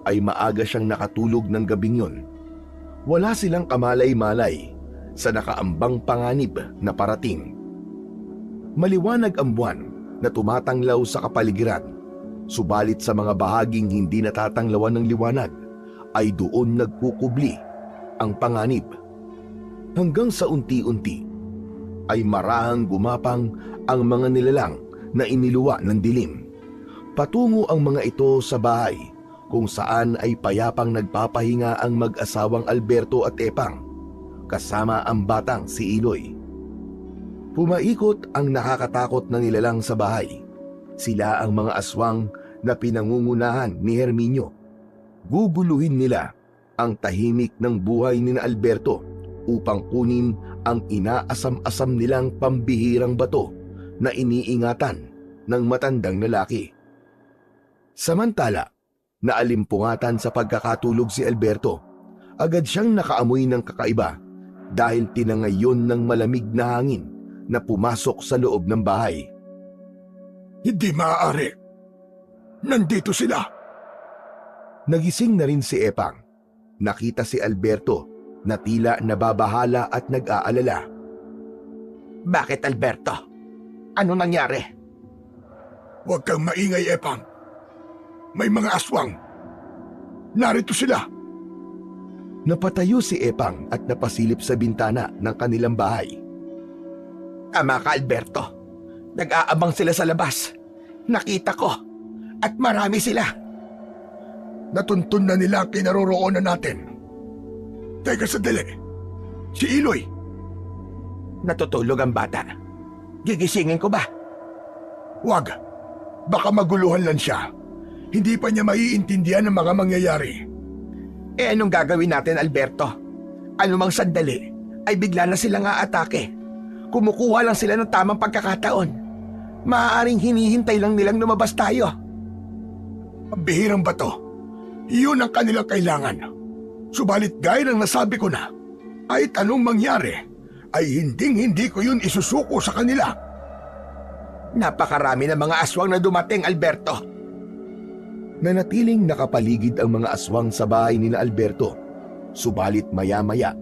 ay maaga siyang nakatulog ng gabing yon. Wala silang kamalay-malay sa nakaambang panganib na parating. Maliwanag ang buwan na tumatanglaw sa kapaligiran, subalit sa mga bahaging hindi natatanglawan ng liwanag ay doon nagkukubli ang panganib. Hanggang sa unti-unti ay marahang gumapang ang mga nilalang na iniluwa ng dilim. Patungo ang mga ito sa bahay kung saan ay payapang nagpapahinga ang mag-asawang Alberto at Epang kasama ang batang si Iloy. Pumaikot ang nakakatakot na nilalang sa bahay. Sila ang mga aswang na pinangungunahan ni Herminio. Guguluhin nila ang tahimik ng buhay ni Alberto upang kunin ang inaasam-asam nilang pambihirang bato na iniingatan ng matandang lalaki. Samantala, naalimpungatan sa pagkakatulog si Alberto. Agad siyang nakaamoy ng kakaiba dahil tinangayon ng malamig na hangin na pumasok sa loob ng bahay. Hindi maaari. Nandito sila. Nagising na rin si Epang. Nakita si Alberto na tila nababahala at nag-aalala. Bakit, Alberto? Ano nangyari? Huwag kang maingay, Epang. May mga aswang. Narito sila. Napatayo si Epang at napasilip sa bintana ng kanilang bahay. Tama ka, Alberto. Nag-aabang sila sa labas. Nakita ko. At marami sila. Natuntun na nila ang kinaroroonan natin. Teka sandali. Si Iloy. Natutulog ang bata. Gigisingin ko ba? Huwag. Baka maguluhan lang siya. Hindi pa niya maiintindihan ang mga mangyayari. Eh anong gagawin natin, Alberto? Anumang sandali ay bigla na silang aatake. Kumukuha lang sila ng tamang pagkakataon. Maaaring hinihintay lang nilang lumabas tayo. Pambihirang bato. Iyon ang kanilang kailangan. Subalit gaya ng nasabi ko na, kahit anong mangyari, ay hinding-hindi ko yun isusuko sa kanila. Napakarami ng mga aswang na dumating, Alberto. Nanatiling nakapaligid ang mga aswang sa bahay ni Alberto. Subalit maya-maya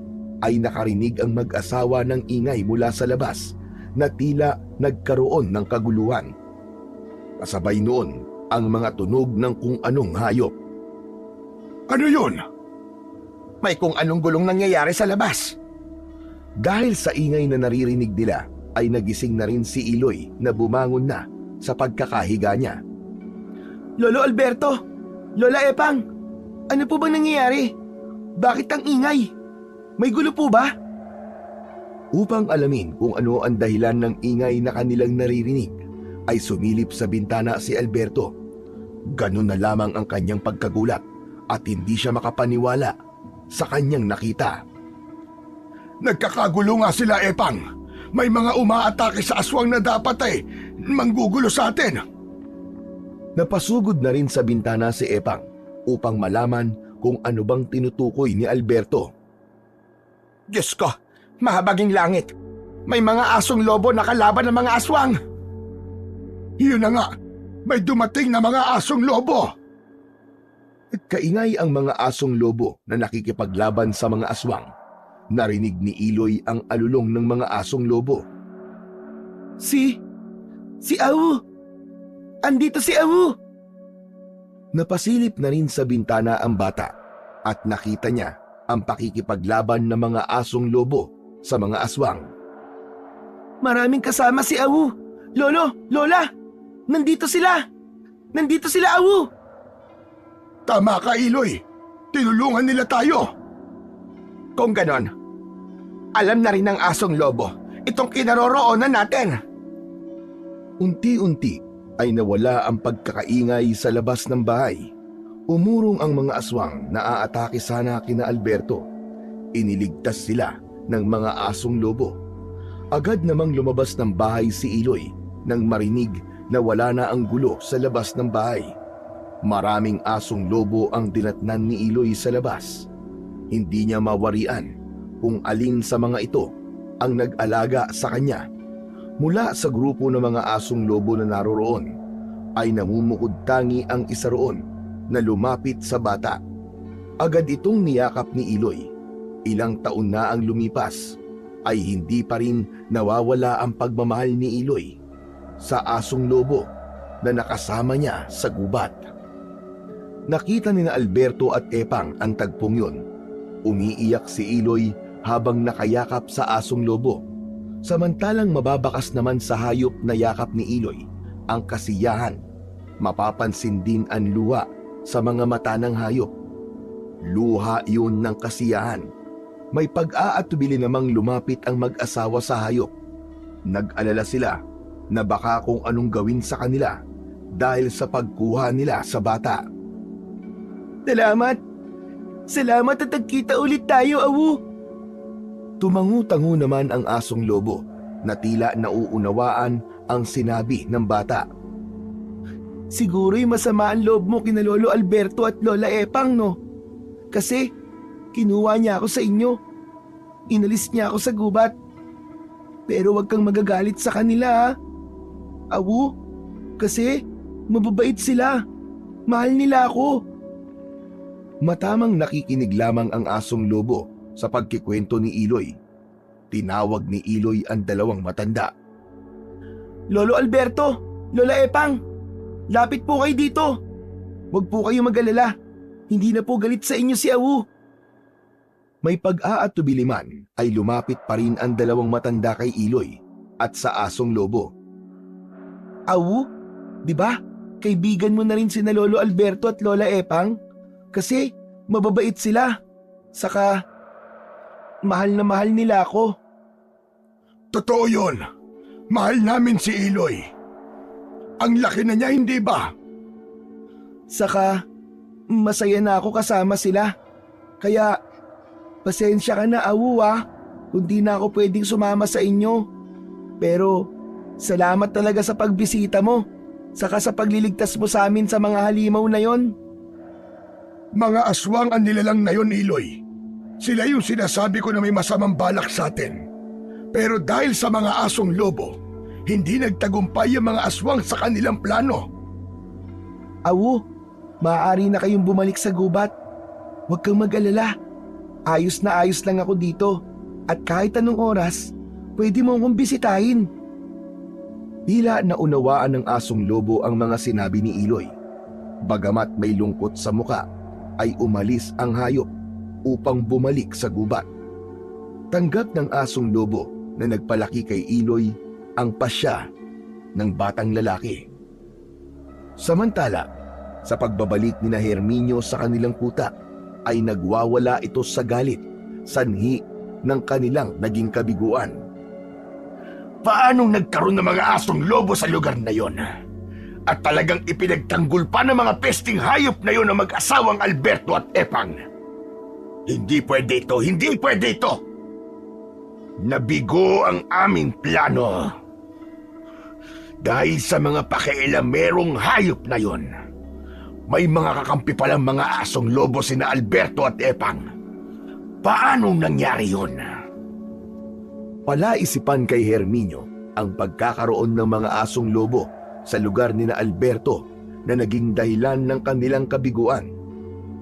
ay nakarinig ang mag-asawa ng ingay mula sa labas na tila nagkaroon ng kaguluhan. Kasabay noon ang mga tunog ng kung anong hayop. Ano yun? May kung anong gulong nangyayari sa labas. Dahil sa ingay na naririnig nila ay nagising na rin si Iloy na bumangon na sa pagkakahiga niya. Lolo Alberto, Lola Epang, ano po bang nangyayari? Bakit ang ingay? May gulo po ba? Upang alamin kung ano ang dahilan ng ingay na kanilang naririnig, ay sumilip sa bintana si Alberto. Ganun na lamang ang kanyang pagkagulat at hindi siya makapaniwala sa kanyang nakita. Nagkakagulo nga sila, Epang. May mga umaatake sa aswang na dapat ay manggugulo sa atin. Napasugod na rin sa bintana si Epang upang malaman kung ano bang tinutukoy ni Alberto. Diyos ko, mahabaging langit. May mga asong lobo na kalaban ng mga aswang. Iyon na nga, may dumating na mga asong lobo. Kaingay ang mga asong lobo na nakikipaglaban sa mga aswang. Narinig ni Iloy ang alulong ng mga asong lobo. Si Awu! Andito si Awu! Napasilip na rin sa bintana ang bata at nakita niya ang pakikipaglaban ng mga asong lobo sa mga aswang. Maraming kasama si Awu! Lolo! Lola! Nandito sila! Nandito sila, Awu! Tama ka, Iloy. Tinulungan nila tayo. Kung ganon, alam na rin ng asong lobo itong kinaroroonan natin. Unti-unti ay nawala ang pagkakaingay sa labas ng bahay. Umurong ang mga aswang na aatake sana kina Alberto. Iniligtas sila ng mga asong lobo. Agad namang lumabas ng bahay si Iloy nang marinig na wala na ang gulo sa labas ng bahay. Maraming asong lobo ang dinatnan ni Iloy sa labas. Hindi niya mawarian kung alin sa mga ito ang nag-alaga sa kanya. Mula sa grupo ng mga asong lobo na naroroon ay namumukod tangi ang isa roon na lumapit sa bata. Agad itong niyakap ni Iloy. Ilang taon na ang lumipas ay hindi pa rin nawawala ang pagmamahal ni Iloy sa asong lobo na nakasama niya sa gubat. Nakita ni na Alberto at Epang ang tagpong yun. Umiiyak si Iloy habang nakayakap sa asong lobo. Samantalang mababakas naman sa hayop na yakap ni Iloy ang kasiyahan. Mapapansin din ang luha sa mga mata ng hayop. Luha yun ng kasiyahan. May pag-aatubili namang lumapit ang mag-asawa sa hayop. Nag-alala sila na baka kung anong gawin sa kanila dahil sa pagkuha nila sa bata. Salamat! Salamat at nagkita ulit tayo, Awu! Tumangu-tango naman ang asong lobo na tila nauunawaan ang sinabi ng bata. Siguro'y masama ang loob mo kina Lolo Alberto at Lola Epang, no? Kasi kinuha niya ako sa inyo. Inalis niya ako sa gubat. Pero wag kang magagalit sa kanila, ha? Awu, kasi mababait sila. Mahal nila ako. Matamang nakikinig lamang ang asong lobo sa pagkikwento ni Iloy. Tinawag ni Iloy ang dalawang matanda. Lolo Alberto, Lola Epang, lapit po kayo dito. Huwag po kayo mag-alala. Hindi na po galit sa inyo si Awu. May pag-aatubili man ay lumapit pa rin ang dalawang matanda kay Iloy at sa asong lobo. Awu, di ba? Kaibigan mo na rin sina Lolo Alberto at Lola Epang? Kasi mababait sila. Saka, mahal na mahal nila ako. Totoo yun. Mahal namin si Iloy. Ang laki na niya, hindi ba? Saka, masaya na ako kasama sila. Kaya, pasensya ka na Awu kung di na ako pwedeng sumama sa inyo. Pero, salamat talaga sa pagbisita mo. Saka sa pagliligtas mo sa amin sa mga halimaw na yon. Mga aswang ang nilalang na yon, Iloy. Sila yung sinasabi ko na may masamang balak sa atin. Pero dahil sa mga asong lobo, hindi nagtagumpay ang mga aswang sa kanilang plano. Awu, maaari na kayong bumalik sa gubat. Huwag kang mag-alala. Ayos na ayos lang ako dito. At kahit anong oras, pwede mo akong bisitahin. Tila naunawaan ng asong lobo ang mga sinabi ni Iloy. Bagamat may lungkot sa muka, ay umalis ang hayop upang bumalik sa gubat. Tanggap ng asong lobo na nagpalaki kay Iloy ang pasya ng batang lalaki. Samantala, sa pagbabalik ni na Herminio sa kanilang kuta, ay nagwawala ito sa galit, sanhi ng kanilang naging kabiguan. Paanong nagkaroon ng mga asong lobo sa lugar na yon? At talagang ipinagtanggol pa ng mga pesting hayop na yon ang mag-asawang Alberto at Epang. Hindi pwede ito, hindi pwede ito! Nabigo ang aming plano. Dahil sa mga pakialamerong hayop na yon, may mga kakampi palang mga asong lobo sina Alberto at Epang. Paanong nangyari yon? Palaisipan kay Herminio ang pagkakaroon ng mga asong lobo sa lugar ni na Alberto na naging dahilan ng kanilang kabiguan,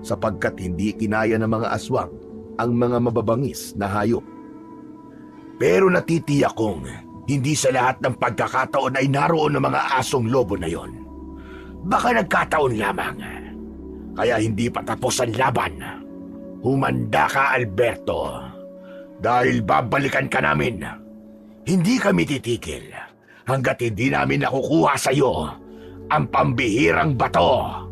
sapagkat hindi kinaya ng mga aswang ang mga mababangis na hayop. Pero natitiyak kong hindi sa lahat ng pagkakataon ay naroon ng mga asong lobo na yon. Baka nagkataon lamang. Kaya hindi pa tapos ang laban. Humanda ka, Alberto. Dahil babalikan ka namin. Hindi kami titigil hanggat hindi namin nakukuha sa iyo ang pambihirang bato.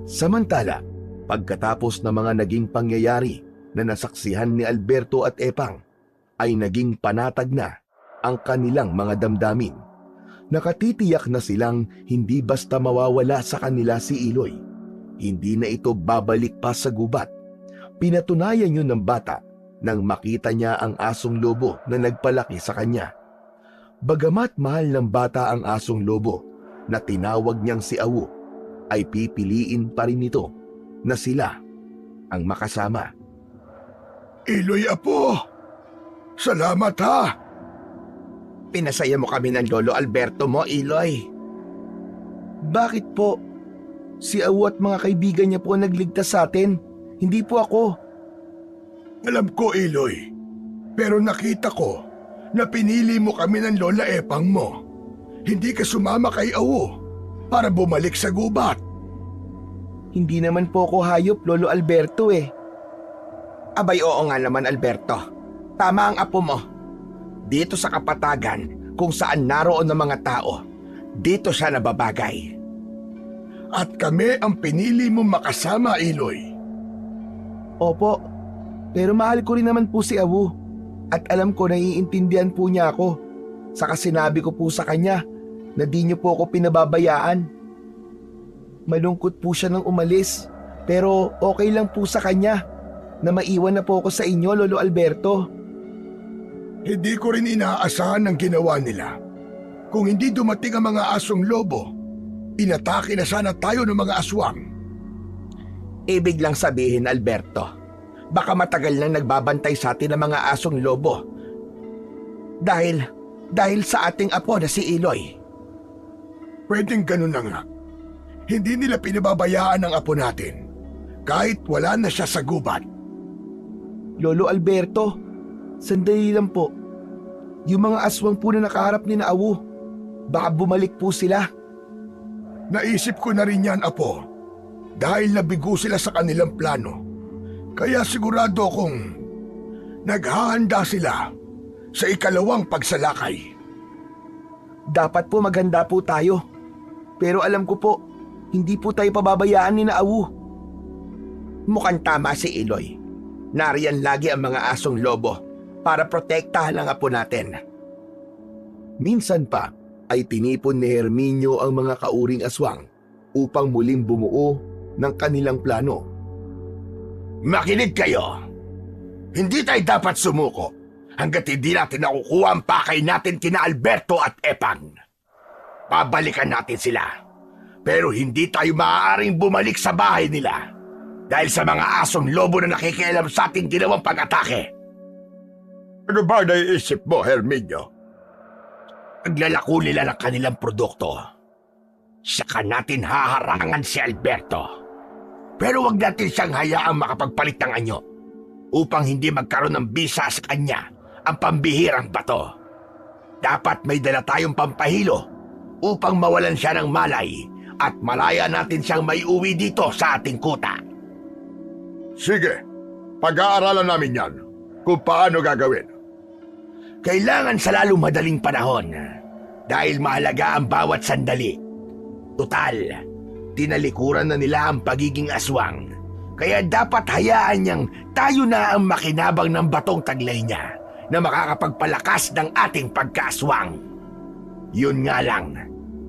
Samantala, pagkatapos ng mga naging pangyayari na nasaksihan ni Alberto at Epang, ay naging panatag na ang kanilang mga damdamin. Nakatitiyak na silang hindi basta mawawala sa kanila si Iloy. Hindi na ito babalik pa sa gubat. Pinatunayan yun ng bata nang makita niya ang asong lobo na nagpalaki sa kanya. Bagamat mahal ng bata ang asong lobo na tinawag niyang si Awu, ay pipiliin pa rin nito na sila ang makasama. Iloy, apo! Salamat ha! Pinasaya mo kami ng Lolo Alberto mo, Iloy. Bakit po? Si Awu at mga kaibigan niya po nagligtas sa atin. Hindi po ako. Alam ko, Iloy. Pero nakita ko na pinili mo kami ng Lola Epang mo. Hindi ka sumama kay Awu para bumalik sa gubat. Hindi naman po ako hayop, Lolo Alberto eh. Abay, oo nga naman, Alberto. Tama ang apo mo. Dito sa kapatagan, kung saan naroon ng mga tao, dito siya nababagay. At kami ang pinili mo makasama, Iloy. Opo, pero mahal ko rin naman po si Awu. At alam ko naiintindihan po niya ako. Saka sinabi ko po sa kanya na di niyo po ako pinababayaan. Malungkot po siya nang umalis, pero okay lang po sa kanya na maiwan na po ako sa inyo, Lolo Alberto. Hindi ko rin inaasahan ang ginawa nila. Kung hindi dumating ang mga asong lobo, inatake na sana tayo ng mga aswang. Ibig lang sabihin, Alberto, baka matagal nang nagbabantay sa atin ang mga asong lobo. Dahil sa ating apo na si Iloy. Pwedeng ganun na nga. Hindi nila pinababayaan ang apo natin. kahit wala na siya sa gubat. Lolo Alberto, sandali lang po. Yung mga aswang po na nakaharap ni na Awu, baka bumalik po sila. Naisip ko na rin yan, Apo. Dahil nabigo sila sa kanilang plano. Kaya sigurado kong naghahanda sila sa ikalawang pagsalakay. Dapat po maghanda po tayo. Pero alam ko po, hindi po tayo pababayaan ni na Awu. Mukhang tama si Iloy. Nariyan lagi ang mga asong lobo para protektahan ang apo natin. Minsan pa ay tinipon ni Herminio ang mga kauring aswang upang muling bumuo ng kanilang plano. Makinig kayo. Hindi tayo dapat sumuko hanggat hindi natin nakukuha ang pakay natin kina Alberto at Epang. Babalikan natin sila. Pero hindi tayo maaaring bumalik sa bahay nila dahil sa mga asong lobo na nakikialam sa ating ginawang pag-atake. Ano ba naiisip mo, Herminio? Paglalako nila ng kanilang produkto, saka natin haharangan si Alberto. Pero wag natin siyang hayaang makapagpalit ng anyo upang hindi magkaroon ng bisa sa kanya ang pambihirang bato. Dapat may dala tayong pampahilo upang mawalan siya ng malay at malaya natin siyang maiuwi dito sa ating kuta. Sige, pag-aaralan namin yan kung paano gagawin. Kailangan sa lalong madaling panahon dahil mahalaga ang bawat sandali. Tutal, tinalikuran na nila ang pagiging aswang. Kaya dapat hayaan niyang tayo na ang makinabang ng batong taglay niya na makakapagpalakas ng ating pagkaaswang. Yun nga lang,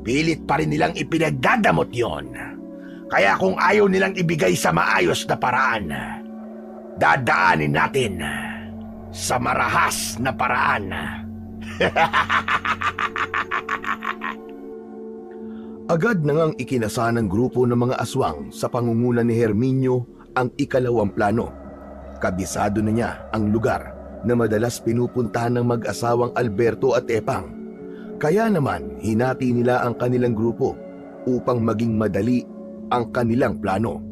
pilit pa rin nilang ipinagdadamot yon. Kaya kung ayaw nilang ibigay sa maayos na paraan, dadaanin natin sa marahas na paraan. Agad na ngang ikinasa ng grupo ng mga aswang sa pangunguna ni Herminio ang ikalawang plano. Kabisado na niya ang lugar na madalas pinupuntahan ng mag-asawang Alberto at Epang. Kaya naman hinati nila ang kanilang grupo upang maging madali ang kanilang plano.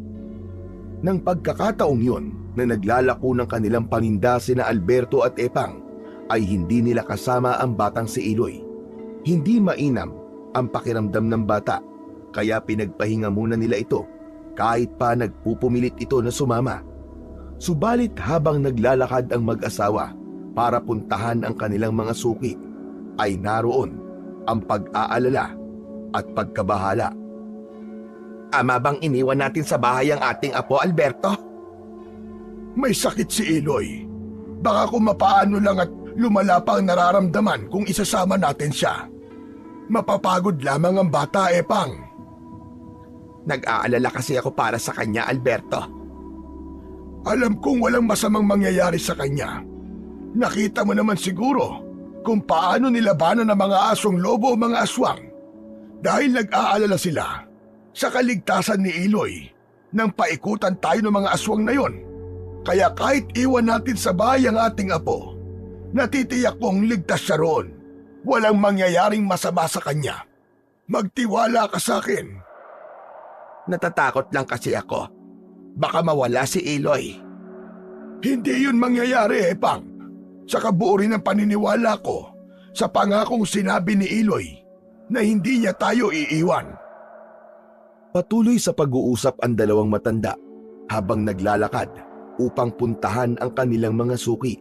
Nang pagkakataong yun na naglalako ng kanilang paninda sina Alberto at Epang, ay hindi nila kasama ang batang si Iloy. Hindi mainam ang pakiramdam ng bata, kaya pinagpahinga muna nila ito kahit pa nagpupumilit ito na sumama. Subalit habang naglalakad ang mag-asawa para puntahan ang kanilang mga suki, ay naroon ang pag-aalala at pagkabahala. Ama bang iniwan natin sa bahay ang ating apo, Alberto? May sakit si Iloy. Baka kung mapaano lang at lumala pa ang nararamdaman kung isasama natin siya. Mapapagod lamang ang bata, Epang. Nag-aalala kasi ako para sa kanya, Alberto. Alam kong walang masamang mangyayari sa kanya. Nakita mo naman siguro kung paano nilabanan ng mga asong lobo o mga aswang. Dahil nag-aalala sila sa kaligtasan ni Iloy nang paikutan tayo ng mga aswang na yon. Kaya kahit iwan natin sa bahay ang ating apo, natitiyak kong ligtas siya roon. Walang mangyayaring masama sa kanya. Magtiwala ka sa akin. Natatakot lang kasi ako. Baka mawala si Iloy. Hindi yun mangyayari, Epang. Sa kabuo rin ang paniniwala ko sa pangakong sinabi ni Iloy na hindi niya tayo iiwan. Patuloy sa pag-uusap ang dalawang matanda habang naglalakad upang puntahan ang kanilang mga suki.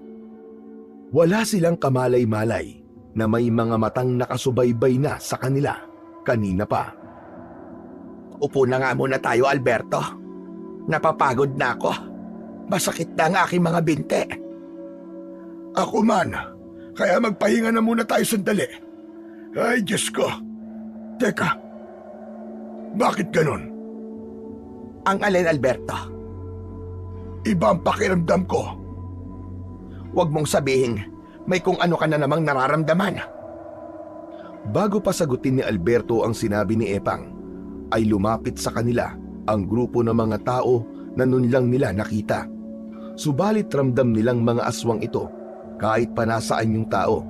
Wala silang kamalay-malay na may mga matang nakasubaybay na sa kanila kanina pa. Upo na nga muna tayo, Alberto. Napapagod na ako. Masakit na ang aking mga binte. Ako man, kaya magpahinga na muna tayo sandali. Ay, Diyos ko. Teka, bakit ganon? Ang alin, Alberto? Iba ang pakiramdam ko. Huwag mong sabihin may kung ano ka na namang nararamdaman. Bago pa sagutin ni Alberto ang sinabi ni Epang, ay lumapit sa kanila ang grupo ng mga tao na nun lang nila nakita. Subalit ramdam nilang mga aswang ito kahit pa nasaan yung tao.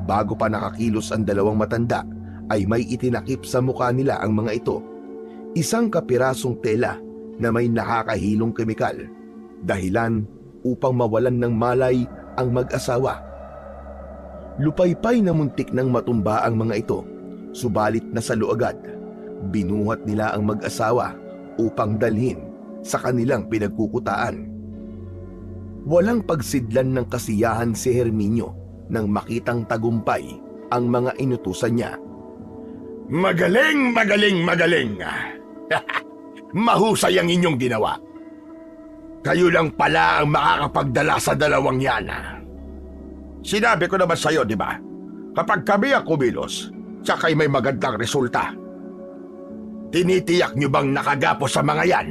Bago pa nakakilos ang dalawang matanda, ay may itinakip sa mukha nila ang mga ito. Isang kapirasong tela na may nakakahilong kemikal, dahilan upang mawalan ng malay ang mag-asawa. Lupaypay na muntik nang matumba ang mga ito, subalit nasalo agad. Binuhat nila ang mag-asawa upang dalhin sa kanilang pinagkukutaan. Walang pagsidlan ng kasiyahan si Herminio nang makitang tagumpay ang mga inutusan niya. Magaling, magaling, magaling. Mahusay ang inyong ginawa. Kayo lang pala ang makakapagdala sa dalawang yan. Sinabi ko naman sa'yo, di ba? Kapag kami ang kumilos, tsaka'y may magandang resulta. Tinitiyak nyo bang nakagapos sa mga yan?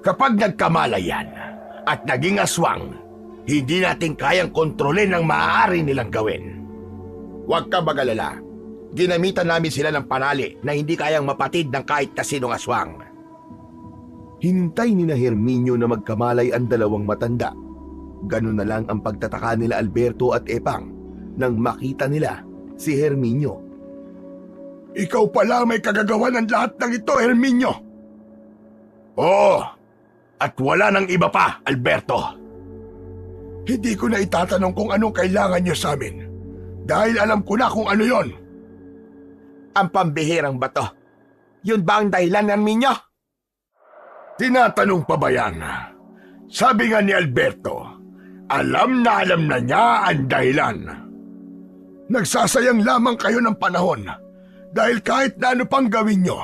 Kapag nagkamala yan at naging aswang, hindi natin kayang kontrolin ang maaari nilang gawin. Huwag ka magalala. Ginamitan namin sila ng panali na hindi kayang mapatid ng kahit na sinong aswang. Hinintay ni na Herminio na magkamalay ang dalawang matanda. Ganun na lang ang pagtataka nila Alberto at Epang nang makita nila si Herminio. Ikaw pala may kagagawa ng lahat ng ito, Herminio. Oo, at wala nang iba pa, Alberto. Hindi ko na itatanong kung anong kailangan niyo sa amin. Dahil alam ko na kung ano yon. Ang pambihirang bato. Yun ba ang dahilan, Herminio? Tinatanong pa ba yan? Sabi nga ni Alberto, alam na niya ang dahilan. Nagsasayang lamang kayo ng panahon dahil kahit na ano pang gawin nyo,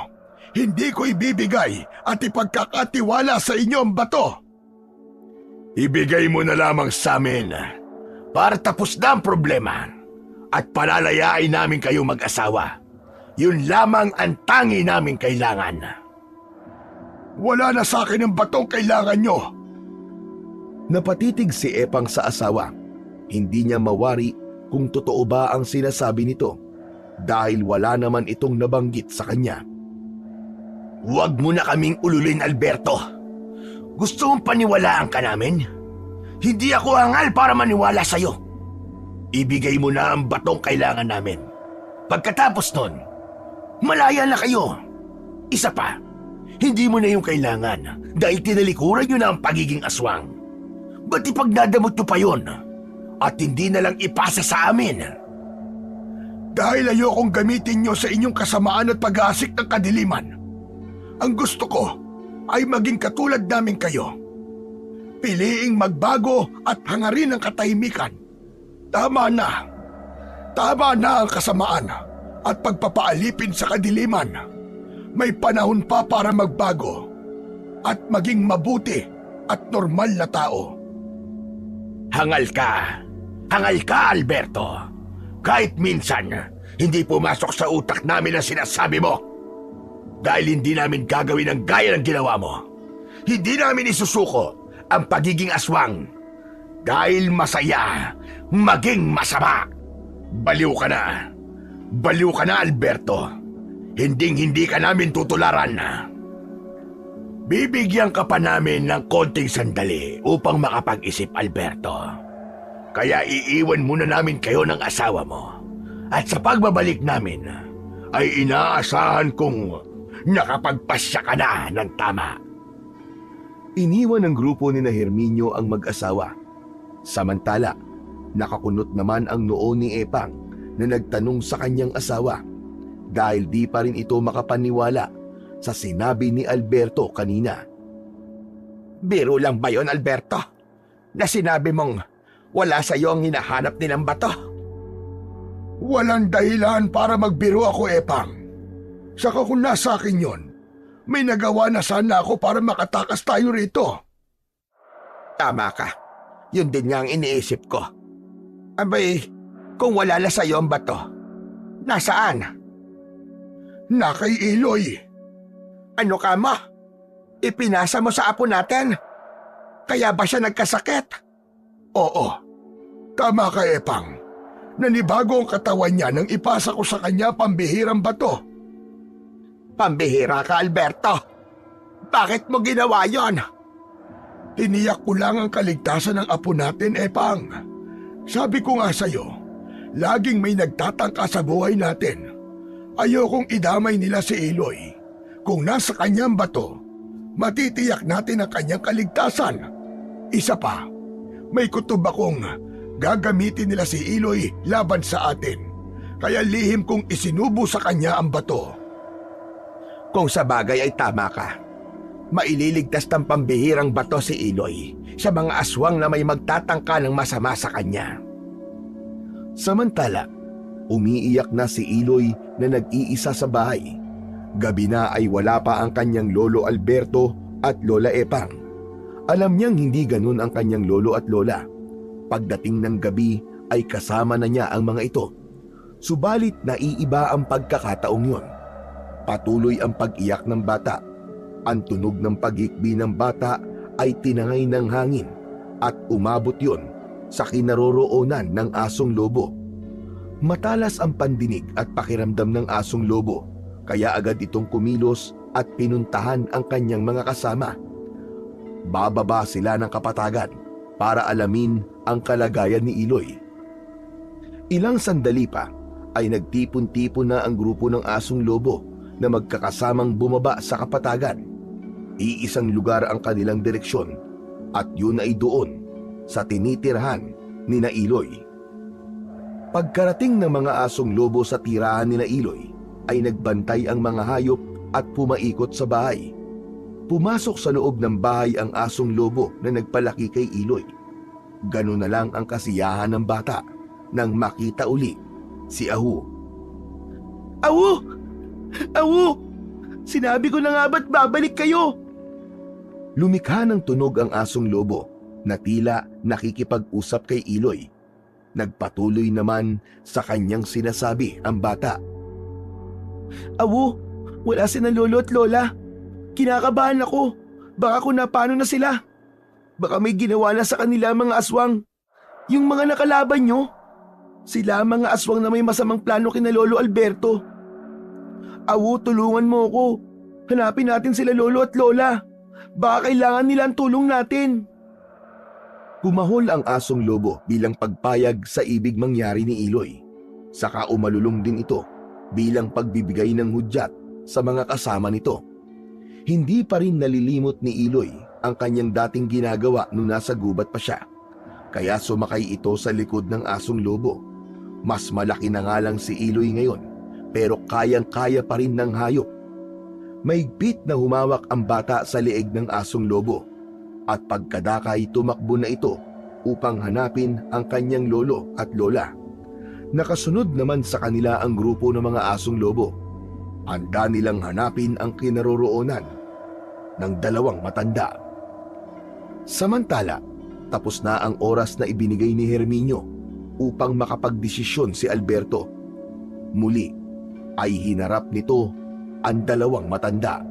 hindi ko ibibigay at ipagkakatiwala sa inyo ang bato. Ibigay mo na lamang sa amin para tapos na ang problema at palalayain namin kayo mag-asawa. Yun lamang ang tangi namin kailangan. Wala na sa akin ang batong kailangan nyo. Napatitig si Epang sa asawa. Hindi niya mawari kung totoo ba ang sinasabi nito dahil wala naman itong nabanggit sa kanya. Huwag mo na kaming ululin, Alberto. Gusto mong paniwalaan ka namin? Hindi ako hangal para maniwala sa'yo. Ibigay mo na ang batong kailangan namin. Pagkatapos nun, malaya na kayo. Isa pa, hindi mo na yung kailangan dahil tinalikuran nyo na ang pagiging aswang. Ba't ipagnadamot nyo pa yun at hindi na lang ipasa sa amin? Dahil ayokong gamitin nyo sa inyong kasamaan at pag-aasik ng kadiliman. Ang gusto ko ay maging katulad namin kayo. Piliing magbago at hangarin ang katahimikan. Tama na. Tama na ang kasamaan at pagpapaalipin sa kadiliman. May panahon pa para magbago at maging mabuti at normal na tao. Hangal ka, Alberto. Kahit minsan, hindi pumasok sa utak namin ang sinasabi mo. Dahil hindi namin gagawin ang gaya ng ginawa mo. Hindi namin isusuko ang pagiging aswang. Dahil masaya, maging masama. Baliw ka na. Baliw ka na, Alberto. Hinding-hindi ka namin tutularan. Bibigyan ka pa namin ng konting sandali upang makapag-isip, Alberto. Kaya iiwan muna namin kayo ng asawa mo. At sa pagbabalik namin, ay inaasahan kong nakapagpasya ka na ng tama. Iniwan ng grupo ni na Herminio ang mag-asawa. Samantala, nakakunot naman ang noo ni Epang na nagtanong sa kanyang asawa dahil di pa rin ito makapaniwala sa sinabi ni Alberto kanina. Biro lang ba yon, Alberto? Na sinabi mong wala sa iyo ang hinahanap nilang bato? Walang dahilan para magbiro ako, Epang. Saka kung nasa akin yon, may nagawa na sana ako para makatakas tayo rito. Tama ka. Yun din nga ang iniisip ko. Abay, kung wala na sa iyo ang bato, nasaan? Na kay Iloy. Ano ka mo? Ipinasa mo sa apo natin? Kaya ba siya nagkasakit? Oo. Tama ka, Epang. Nanibago ang katawan niya nang ipasa ko sa kanya pambihirang bato. Pambihira ka, Alberto. Bakit mo ginawa yon? Tiniyak ko lang ang kaligtasan ng apo natin, Epang. Sabi ko nga sa'yo, laging may nagtatangka sa buhay natin. Ayokong idamay nila si Iloy. Kung nasa kanyang bato, matitiyak natin ang kanyang kaligtasan. Isa pa, may kutob akong gagamitin nila si Iloy laban sa atin. Kaya lihim kong isinubo sa kanya ang bato. Kung sa bagay ay tama ka, maililigtas ng pambihirang bato si Iloy sa mga aswang na may magtatangka ng masama sa kanya. Samantala, umiiyak na si Iloy na nag-iisa sa bahay. Gabi na ay wala pa ang kanyang lolo Alberto at lola Epang. Alam niyang hindi ganun ang kanyang lolo at lola. Pagdating ng gabi ay kasama na niya ang mga ito. Subalit naiiba ang pagkakataong yun. Patuloy ang pag-iyak ng bata. Ang tunog ng paghikbi ng bata ay tinangay ng hangin at umabot yun sa kinaroroonan ng asong lobo. Matalas ang pandinig at pakiramdam ng asong lobo, kaya agad itong kumilos at pinuntahan ang kanyang mga kasama. Bababa sila ng kapatagan para alamin ang kalagayan ni Iloy. Ilang sandali pa ay nagtipon-tipon na ang grupo ng asong lobo na magkakasamang bumaba sa kapatagan. Iisang lugar ang kanilang direksyon at yun ay doon sa tinitirhan ni na Iloy. Pagkarating ng mga asong lobo sa tirahan ni na Iloy ay nagbantay ang mga hayop at pumaikot sa bahay. Pumasok sa loob ng bahay ang asong lobo na nagpalaki kay Iloy. Ganun na lang ang kasiyahan ng bata nang makita uli si Ahu. Awu! Awu! Sinabi ko na nga ba't babalik kayo? Lumikha ng tunog ang asong lobo na tila nakikipag-usap kay Iloy. Nagpatuloy naman sa kanyang sinasabi ang bata. Awu, wala si na lolo at lola. Kinakabahan ako. Baka kung napano na sila. Baka may ginawa na sa kanila mga aswang. Yung mga nakalaban nyo. Sila ang mga aswang na may masamang plano kina Lolo Alberto. Awu, tulungan mo ko. Hanapin natin sila lolo at lola. Baka kailangan nila ang tulong natin. Kumahol ang asong lobo bilang pagpayag sa ibig mangyari ni Iloy. Saka umalulong din ito bilang pagbibigay ng hudyat sa mga kasama nito. Hindi pa rin nalilimot ni Iloy ang kanyang dating ginagawa nung nasa gubat pa siya. Kaya sumakay ito sa likod ng asong lobo. Mas malaki na nga lang si Iloy ngayon, pero kayang-kaya pa rin ng hayop. Maigpit na humawak ang bata sa leeg ng asong lobo at pagkadakay tumakbo na ito upang hanapin ang kanyang lolo at lola. Nakasunod naman sa kanila ang grupo ng mga asong lobo. Handa nilang hanapin ang kinaroroonan ng dalawang matanda. Samantala, tapos na ang oras na ibinigay ni Herminio upang makapagdesisyon si Alberto. Muli ay hinarap nito ang dalawang matanda.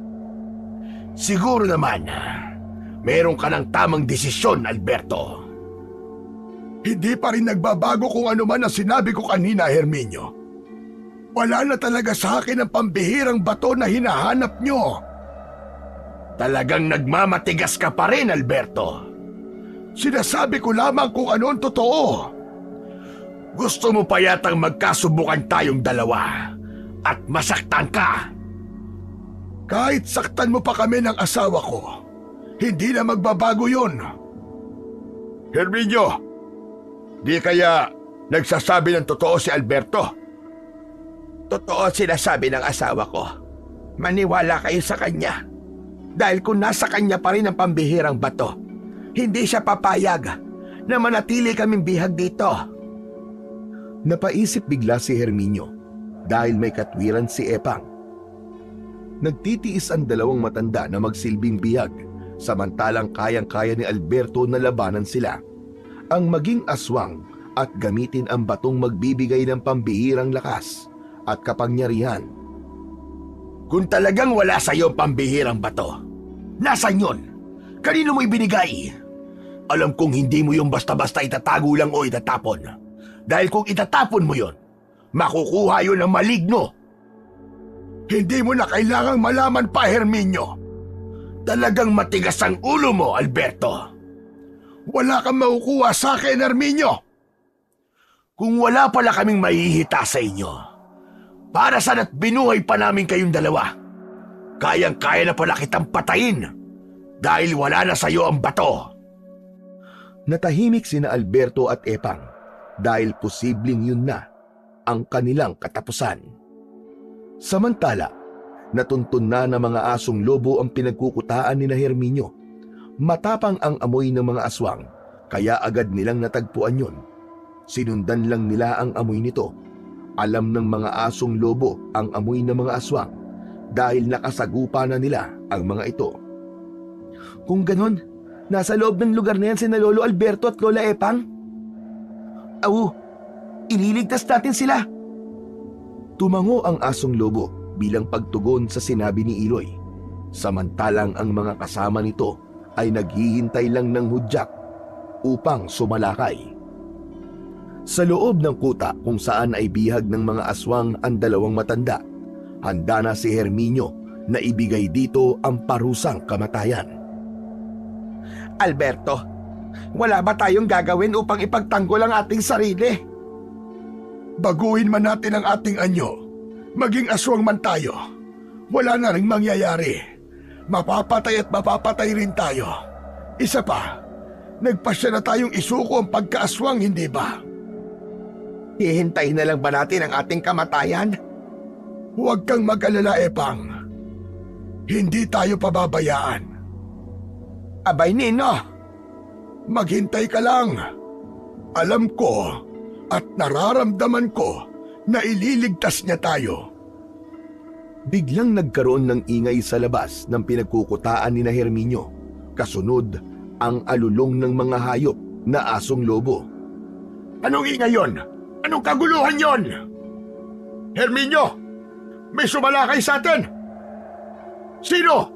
Siguro naman, meron ka ng tamang desisyon, Alberto. Hindi pa rin nagbabago kung ano man ang sinabi ko kanina, Herminio. Wala na talaga sa akin ang pambihirang bato na hinahanap nyo. Talagang nagmamatigas ka pa rin, Alberto. Sinasabi ko lamang kung ano ang totoo. Gusto mo pa yatang magkasubukan tayong dalawa at masaktan ka. Kahit saktan mo pa kami ng asawa ko, hindi na magbabago yun. Herminio, di kaya nagsasabi ng totoo si Alberto? Totoo sinasabi ng asawa ko. Maniwala kayo sa kanya. Dahil kung nasa kanya pa rin ang pambihirang bato, hindi siya papayag na manatili kaming bihag dito. Napaisip bigla si Herminio dahil may katwiran si Epang. Nagtitiis ang dalawang matanda na magsilbing bihag samantalang kayang-kaya ni Alberto na labanan sila. Ang maging aswang at gamitin ang batong magbibigay ng pambihirang lakas at kapangyarihan. Kung talagang wala sa iyo pambihirang bato, nasan yun? Kanino mo ibinigay? Alam kong hindi mo yung basta-basta itatago lang o itatapon. Dahil kung itatapon mo yon, makukuha yun ng maligno. Hindi mo na kailangang malaman pa, Herminio. Talagang matigas ang ulo mo, Alberto. Wala kang makukuha sa akin, Herminio. Kung wala pala kaming mahihita sa inyo, para saan at binuhay pa namin kayong dalawa, kayang-kaya na pala kitang patayin dahil wala na sa'yo ang bato. Natahimik sina Alberto at Epang dahil posibleng yun na ang kanilang katapusan. Samantala, natuntun na ng mga asong lobo ang pinagkukutaan ni Herminio. Matapang ang amoy ng mga aswang, kaya agad nilang natagpuan yun. Sinundan lang nila ang amoy nito. Alam ng mga asong lobo ang amoy ng mga aswang dahil nakasagupa na nila ang mga ito. Kung ganon, nasa loob ng lugar na yan sina Lolo Alberto at Lola Epang? Awu, ililigtas natin sila. Tumango ang asong lobo bilang pagtugon sa sinabi ni Iloy. Samantalang ang mga kasama nito ay naghihintay lang ng hudyak upang sumalakay. Sa loob ng kuta kung saan ay bihag ng mga aswang ang dalawang matanda, handa na si Herminio na ibigay dito ang parusang kamatayan. Alberto, wala ba tayong gagawin upang ipagtanggol ang ating sarili? Baguhin man natin ang ating anyo, maging aswang man tayo, wala na ring mangyayari. Mapapatay at mapapatay rin tayo. Isa pa, nagpasya na tayong isuko ang pagkaaswang, hindi ba? Hihintayin na lang ba natin ang ating kamatayan? Huwag kang mag-alala, Epang. Hindi tayo pababayaan. Abay, Nino! Maghintay ka lang. Alam ko at nararamdaman ko na ililigtas niya tayo. Biglang nagkaroon ng ingay sa labas ng pinagkukutaan ni Herminio. Kasunod ang alulong ng mga hayop na asong lobo. Anong ingay yon? Anong kaguluhan yon? Herminio! May sumalakay sa atin! Sino?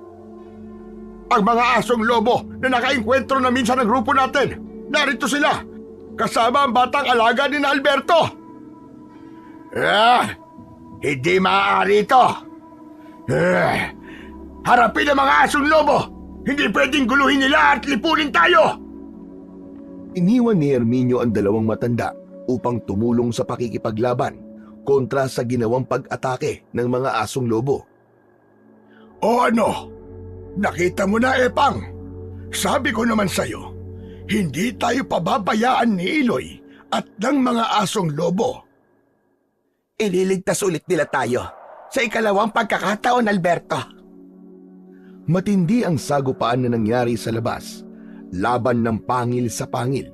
Ang mga asong lobo na nakainkwentro na minsan ng grupo natin. Narito sila, kasama ang batang alaga ni na Alberto. Hindi maaari ito. Harapin ang mga asong lobo. Hindi pwedeng guluhin nila at lipunin tayo. Iniwan ni Herminio ang dalawang matanda upang tumulong sa pakikipaglaban kontra sa ginawang pag-atake ng mga asong lobo. O ano? Nakita mo na, Epang. Sabi ko naman sa'yo, hindi tayo pababayaan ni Iloy at ng mga asong lobo. Ililigtas ulit nila tayo sa ikalawang pagkakataon, Alberto. Matindi ang sagupaan na nangyari sa labas. Laban ng pangil sa pangil.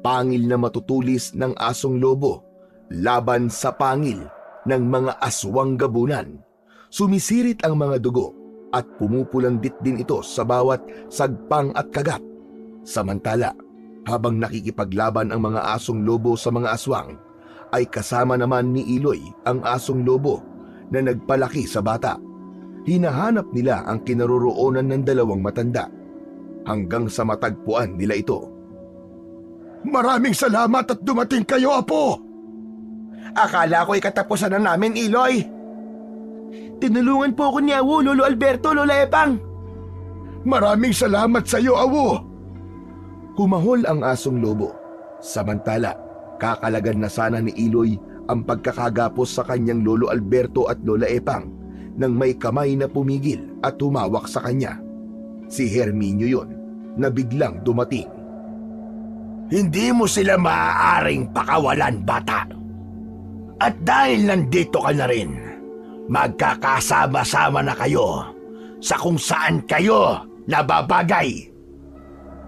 Pangil na matutulis ng asong lobo, laban sa pangil ng mga aswang gabunan. Sumisirit ang mga dugo at pumupulandit din ito sa bawat sagpang at kagat. Samantala, habang nakikipaglaban ang mga asong lobo sa mga aswang, ay kasama naman ni Iloy ang asong lobo na nagpalaki sa bata. Hinahanap nila ang kinaroroonan ng dalawang matanda hanggang sa matagpuan nila ito. Maraming salamat at dumating kayo, Apo. Akala ko'y katapusan na namin, Iloy. Tinulungan po ako ni Awu, Lolo Alberto, Lola Epang. Maraming salamat sa iyo, Awu. Kumahol ang asong lobo. Samantala, kakalagan na sana ni Iloy ang pagkakagapos sa kanyang Lolo Alberto at Lola Epang nang may kamay na pumigil at humawak sa kanya. Si Herminio yun na biglang dumating. Hindi mo sila maaaring pakawalan, bata. At dahil nandito ka na rin, magkakasama-sama na kayo sa kung saan kayo nababagay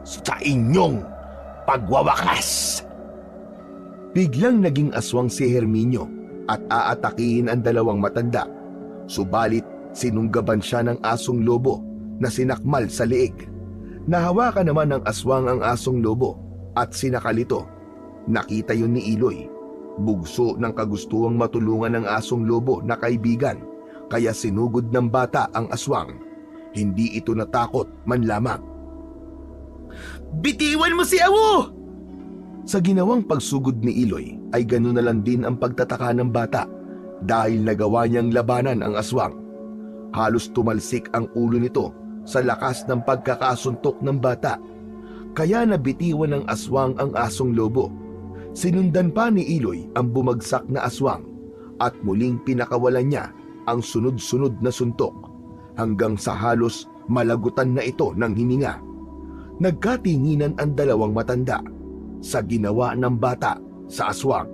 sa inyong pagwawakas. Biglang naging aswang si Herminio at aatakihin ang dalawang matanda. Subalit sinunggaban siya ng asong lobo na sinakmal sa leeg. Nahawakan naman ng aswang ang asong lobo at sinakalito. Nakita yun ni Iloy. Bugso ng kagustuhang matulungan ng asong lobo na kaibigan, kaya sinugod ng bata ang aswang. Hindi ito natakot man lamang. Bitiwan mo si Awu! Sa ginawang pagsugod ni Iloy ay ganoon na lang din ang pagtataka ng bata dahil nagawa niyang labanan ang aswang. Halos tumalsik ang ulo nito sa lakas ng pagkakasuntok ng bata. Kaya nabitiwan ng aswang ang asong lobo. Sinundan pa ni Iloy ang bumagsak na aswang at muling pinakawalan niya ang sunod-sunod na suntok hanggang sa halos malagutan na ito ng hininga. Nagkatinginan ang dalawang matanda sa ginawa ng bata sa aswang.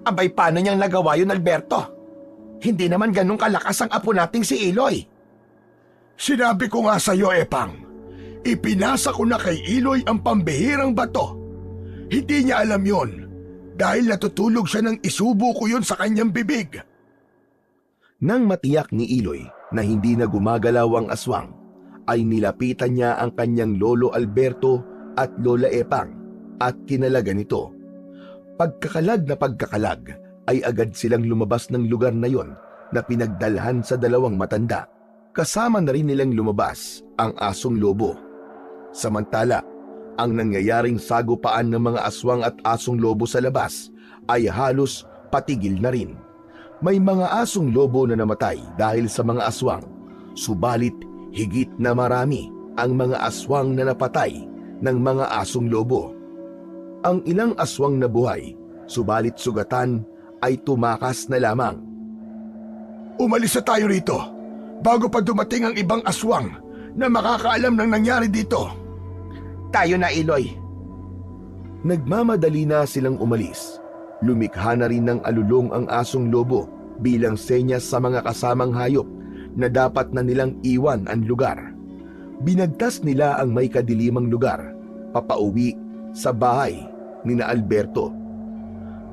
Abay, paano niyang nagawa yun, Alberto? Hindi naman ganun kalakas ang apo nating si Iloy. Sinabi ko nga sa'yo, Epang. Ipinasa ko na kay Iloy ang pambihirang bato. Hindi niya alam yon dahil natutulog siya nang isubo ko yon sa kanyang bibig. Nang matiyak ni Iloy na hindi na gumagalaw ang aswang, ay nilapitan niya ang kanyang lolo Alberto at lola Epang at kinalagan nito. Pagkakalag na pagkakalag ay agad silang lumabas ng lugar na yon na pinagdalhan sa dalawang matanda. Kasama na rin nilang lumabas ang asong lobo. Samantala, ang nangyayaring sagupaan ng mga aswang at asong lobo sa labas ay halos patigil na rin. May mga asong lobo na namatay dahil sa mga aswang, subalit higit na marami ang mga aswang na napatay ng mga asong lobo. Ang ilang aswang na buhay, subalit sugatan, ay tumakas na lamang. Umalis na tayo rito bago pa dumating ang ibang aswang na makakaalam ng nangyari dito. Tayo na, Iloy. Nagmamadali na silang umalis. Lumikha na rin ng alulong ang asong lobo bilang senyas sa mga kasamang hayop na dapat na nilang iwan ang lugar. Binagtas nila ang may kadilimang lugar, papauwi sa bahay ni na Alberto.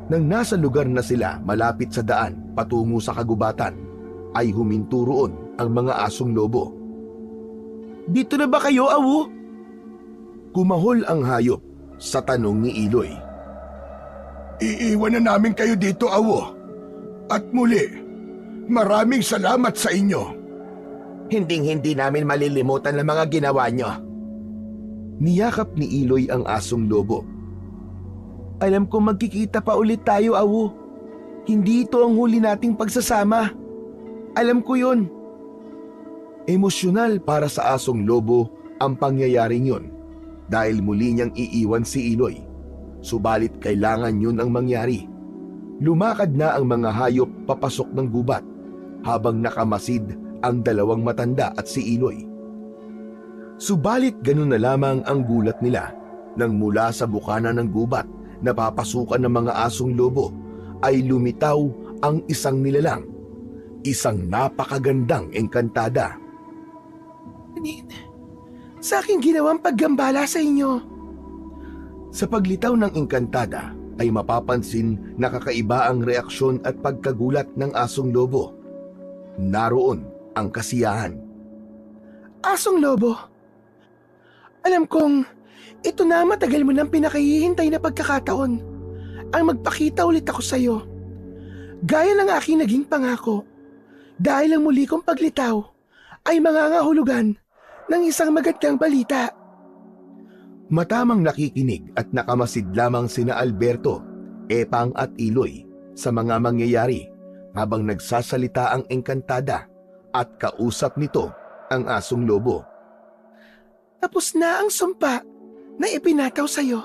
Nang nasa lugar na sila malapit sa daan patungo sa kagubatan, ay huminto roon ang mga asong lobo. Dito na ba kayo, awo? Kumahol ang hayop sa tanong ni Iloy. Iiwan na namin kayo dito, awo. At muli, maraming salamat sa inyo. Hinding-hindi namin malilimutan ang mga ginawa nyo. Niyakap ni Iloy ang asong lobo. Alam kong magkikita pa ulit tayo, awo. Hindi ito ang huli nating pagsasama. Alam ko yun. Emosyonal para sa asong lobo ang pangyayaring yun dahil muli niyang iiwan si Iloy. Subalit kailangan yun ang mangyari. Lumakad na ang mga hayop papasok ng gubat habang nakamasid ang dalawang matanda at si Iloy. Subalit ganun na lamang ang gulat nila nang mula sa bukana ng gubat na papasukan ng mga asong lobo ay lumitaw ang isang nilalang, isang napakagandang engkantada. Sa aking ginawang paggambala sa inyo. Sa paglitaw ng engkantada ay mapapansin na kakaiba ang reaksyon at pagkagulat ng asong lobo. Naroon ang kasiyahan. Asong lobo, alam kong ito na matagal mo nang pinakahihintay na pagkakataon ang magpakita ulit ako sa iyo. Gaya ng aking naging pangako, dahil ang muli kong paglitaw ay mangangahulugan ng isang magandang balita. Matamang nakikinig at nakamasid lamang sina Alberto, Epang at Iloy sa mga mangyayari habang nagsasalita ang engkantada at kausap nito ang asong lobo. Tapos na ang sumpa na ipinataw sa iyo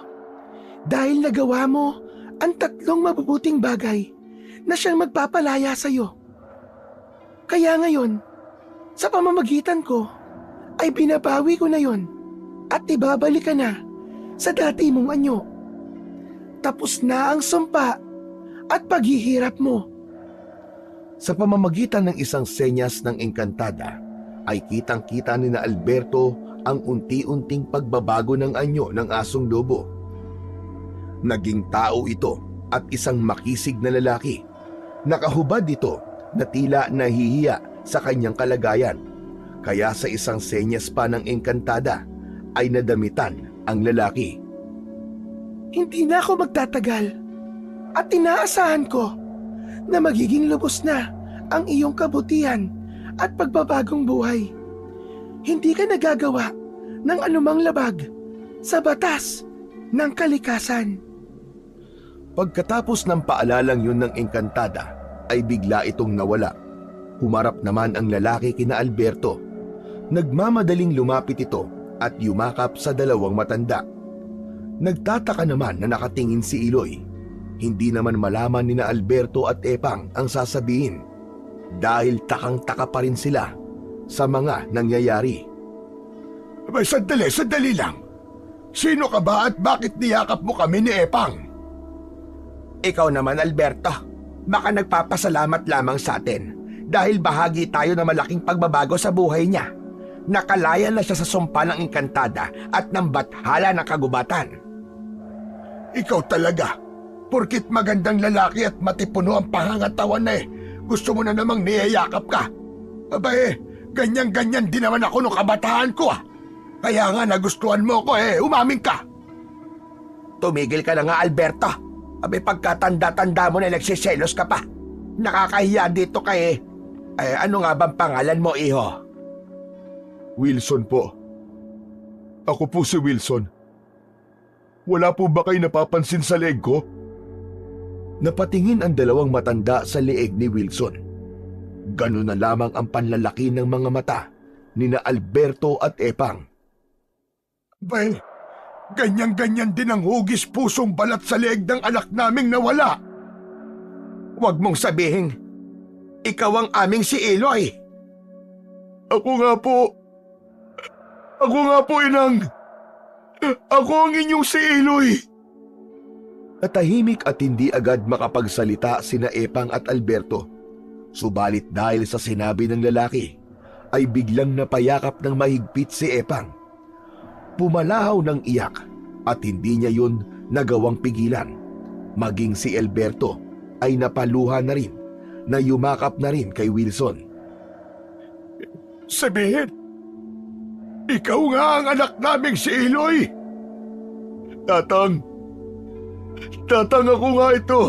dahil nagawa mo ang 3 mabubuting bagay na siyang magpapalaya sa iyo. Kaya ngayon, sa pamamagitan ko, ay binabawi ko na yon at ibabalik ka na sa dati mong anyo. Tapos na ang sumpa at paghihirap mo. Sa pamamagitan ng isang senyas ng engkantada, ay kitang-kita ni na Alberto ang unti-unting pagbabago ng anyo ng asong lobo. Naging tao ito at isang makisig na lalaki. Nakahubad ito na tila nahihiya sa kanyang kalagayan. Kaya sa isang senyas pa ng engkantada ay nadamitan ang lalaki. Hindi na ako magtatagal at inaasahan ko na magiging lubos na ang iyong kabutihan at pagbabagong buhay. Hindi ka nagagawa ng anumang labag sa batas ng kalikasan. Pagkatapos ng paalalang yun ng engkantada, ay bigla itong nawala. Humarap naman ang lalaki kina Alberto. Nagmamadaling lumapit ito at yumakap sa dalawang matanda. Nagtataka naman na nakatingin si Iloy. Hindi naman malaman ni na Alberto at Epang ang sasabihin dahil takang-taka pa rin sila sa mga nangyayari. Abay, sandali lang. Sino ka ba at bakit niyakap mo kami ni Epang? Ikaw naman, Alberto. Baka nagpapasalamat lamang sa atin dahil bahagi tayo ng malaking pagbabago sa buhay niya. Nakalaya na siya sa sumpa ng engkantada at ng bathala ng kagubatan. Ikaw talaga. Porkit magandang lalaki at matipuno ang pangangatawan na gusto mo na namang niyayakap ka. Abay, ganyan-ganyan din naman ako nung kabataan ko Kaya nga nagustuhan mo ko umamin ka. Tumigil ka na nga, Alberto. Abay, pagkatanda-tanda mo na nagsiselos ka pa. Nakakahiya dito ano nga bang pangalan mo, iho? Wilson po. Ako po si Wilson. Wala po ba kayo napapansin sa leg ko? Napatingin ang dalawang matanda sa leeg ni Wilson. Ganun na lamang ang panlalaki ng mga mata ni na Alberto at Epang. Bay, ganyan-ganyan din ang hugis pusong balat sa leeg ng anak naming nawala. Huwag mong sabihin, ikaw ang aming si Eloy. Ako nga po, inang. Ako ang inyong si Eloy. Natahimik at hindi agad makapagsalita sina Epang at Alberto. Subalit dahil sa sinabi ng lalaki, ay biglang napayakap ng mahigpit si Epang. Pumalahaw ng iyak at hindi niya yun nagawang pigilan. Maging si Alberto ay napaluha na rin na yumakap na rin kay Wilson. Sabihin, ikaw nga ang anak naming si Eloy. Tatang ako nga ito.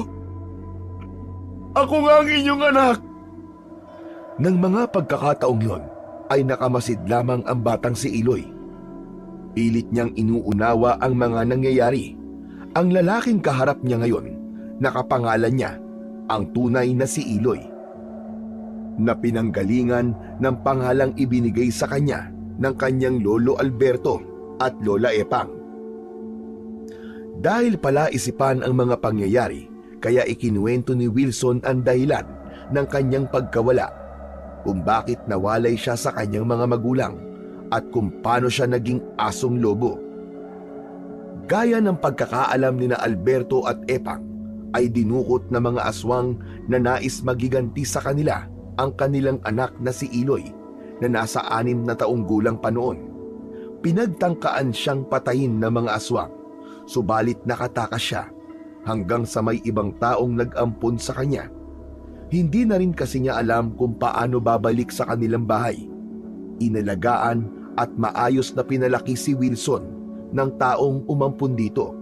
Ako nga ang inyong anak. Nang mga pagkakataong yon ay nakamasid lamang ang batang si Eloy. Pilit niyang inuunawa ang mga nangyayari. Ang lalaking kaharap niya ngayon, nakapangalan niya, ang tunay na si Eloy, na pinanggalingan ng pangalang ibinigay sa kanya ng kanyang lolo Alberto at lola Epang. Dahil pala isipan ang mga pangyayari, kaya ikinuwento ni Wilson ang dahilan ng kanyang pagkawala, kung bakit nawalay siya sa kanyang mga magulang at kung paano siya naging asong lobo. Gaya ng pagkakaalam ni na Alberto at Epang, ay dinukot na mga aswang na nais magiganti sa kanila ang kanilang anak na si Eloy na nasa 6 na taong gulang pa noon. Pinagtangkaan siyang patayin ng mga aswang, subalit nakatakas siya hanggang sa may ibang taong nag-ampon sa kanya. Hindi na rin kasi niya alam kung paano babalik sa kanilang bahay. Inalagaan at maayos na pinalaki si Wilson ng taong umampun dito.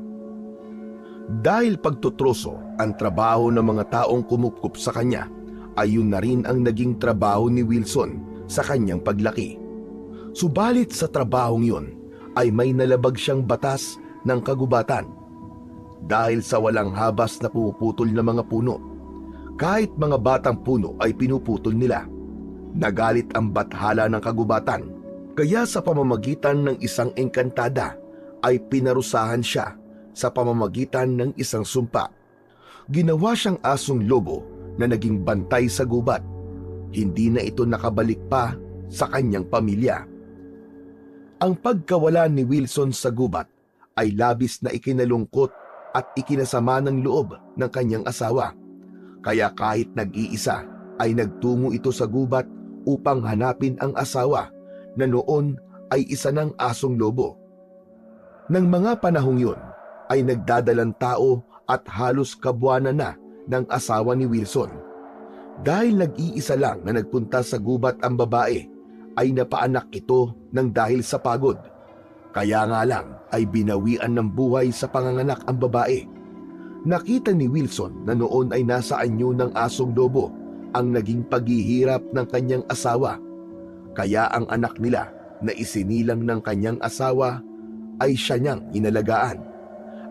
Dahil pagtutroso ang trabaho ng mga taong kumupkup sa kanya, ay yun na rin ang naging trabaho ni Wilson sa kanyang paglaki. Subalit sa trabahong yun ay may nalabag siyang batas ng kagubatan. Dahil sa walang habas na pumuputol na mga puno, kahit mga batang puno ay pinuputol nila. Nagalit ang bathala ng kagubatan, kaya sa pamamagitan ng isang engkantada ay pinarusahan siya sa pamamagitan ng isang sumpa. Ginawa siyang asong lobo na naging bantay sa gubat. Hindi na ito nakabalik pa sa kanyang pamilya. Ang pagkawala ni Wilson sa gubat ay labis na ikinalungkot at ikinasama ng loob ng kanyang asawa. Kaya kahit nag-iisa ay nagtungo ito sa gubat upang hanapin ang asawa na noon ay isa ng asong lobo. Nang mga panahong yun ay nagdadalang tao at halos kabuanan na ng asawa ni Wilson. Dahil nag-iisa lang na nagpunta sa gubat ang babae, ay napaanak ito ng dahil sa pagod. Kaya nga lang ay binawian ng buhay sa panganganak ang babae. Nakita ni Wilson na noon ay nasa anyo ng asong lobo ang naging paghihirap ng kanyang asawa. Kaya ang anak nila na isinilang ng kanyang asawa ay siya niyang inalagaan.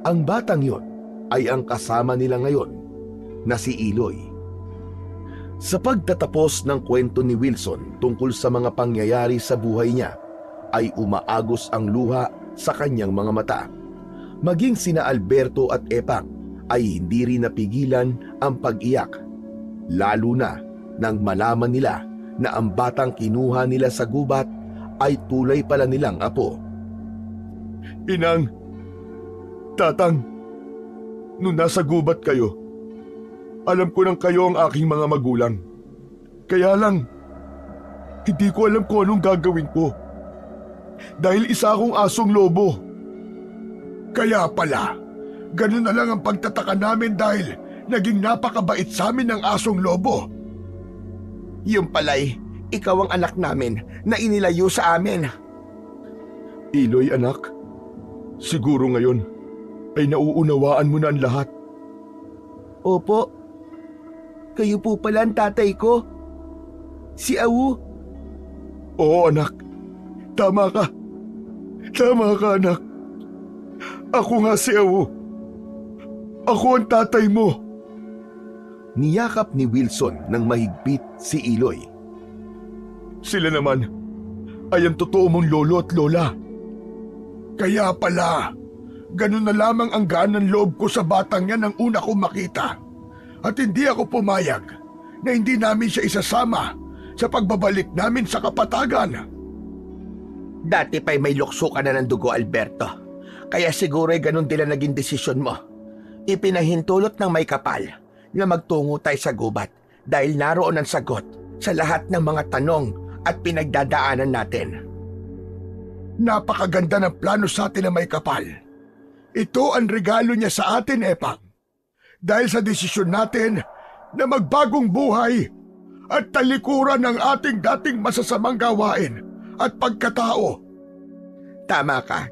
Ang batang yon ay ang kasama nila ngayon na si Eloy. Sa pagtatapos ng kwento ni Wilson tungkol sa mga pangyayari sa buhay niya, ay umaagos ang luha sa kanyang mga mata. Maging sina Alberto at Epang ay hindi rin napigilan ang pag-iyak, lalo na nang malaman nila na ang batang kinuha nila sa gubat ay tulay pala nilang apo. Inang, Tatang, nung nasa gubat kayo, alam ko nang kayo ang aking mga magulang. Kaya lang, hindi ko alam kung anong gagawin ko. Dahil isa akong asong lobo. Kaya pala, ganun na lang ang pagtataka namin dahil naging napakabait sa amin ng asong lobo. Yung pala'y, ikaw ang anak namin na inilayo sa amin. Iloy anak, siguro ngayon ay nauunawaan mo na ang lahat. Opo. Kayo po pala ang tatay ko. Si Awu. Oo anak, tama ka. Tama ka anak. Ako nga si Awu. Ako ang tatay mo. Niyakap ni Wilson ng mahigpit si Iloy. Sila naman ay ang totoo mong lolo at lola. Kaya pala, ganun na lamang ang gaan ng loob ko sa batang yan ang una kong makita. At hindi ako pumayag na hindi namin siya isasama sa pagbabalik namin sa kapatagan. Dati pa'y may lukso ka na ng dugo, Alberto. Kaya siguro ay ganun din ang naging desisyon mo. Ipinahintulot ng may kapal na magtungo tayo sa gubat dahil naroon ang sagot sa lahat ng mga tanong at pinagdadaanan natin. Napakaganda ng plano sa atin na may kapal. Ito ang regalo niya sa atin, Epang. Dahil sa desisyon natin na magbagong buhay at talikuran ng ating dating masasamang gawain at pagkatao. Tama ka.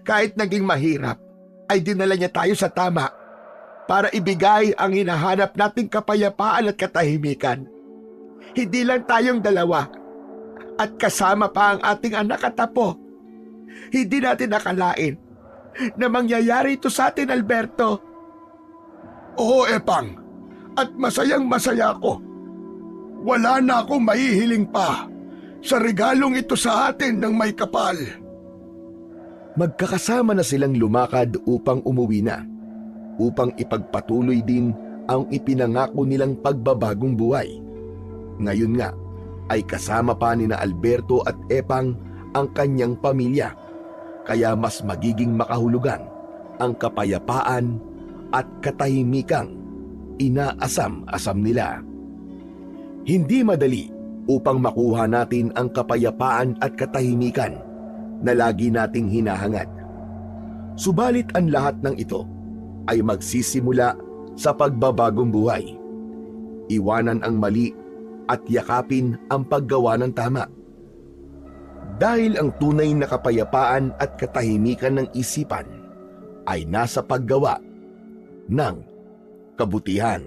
Kahit naging mahirap, ay dinala niya tayo sa tama para ibigay ang hinahanap nating kapayapaan at katahimikan. Hindi lang tayong dalawa at kasama pa ang ating anak at apo. Hindi natin nakalain na mangyayari ito sa atin, Alberto. Oo, Epang. At masayang masaya ako. Wala na akong mahihiling pa sa regalong ito sa atin ng may kapal. Magkakasama na silang lumakad upang umuwi na, upang ipagpatuloy din ang ipinangako nilang pagbabagong buhay. Ngayon nga ay kasama pa ni na Alberto at Epang ang kanyang pamilya, kaya mas magiging makahulugan ang kapayapaan at katahimikang inaasam-asam nila. Hindi madali upang makuha natin ang kapayapaan at katahimikan na lagi nating hinahangad. Subalit ang lahat ng ito ay magsisimula sa pagbabagong buhay. Iwanan ang mali at yakapin ang paggawa ng tama. Dahil ang tunay na kapayapaan at katahimikan ng isipan ay nasa paggawa ng kabutihan.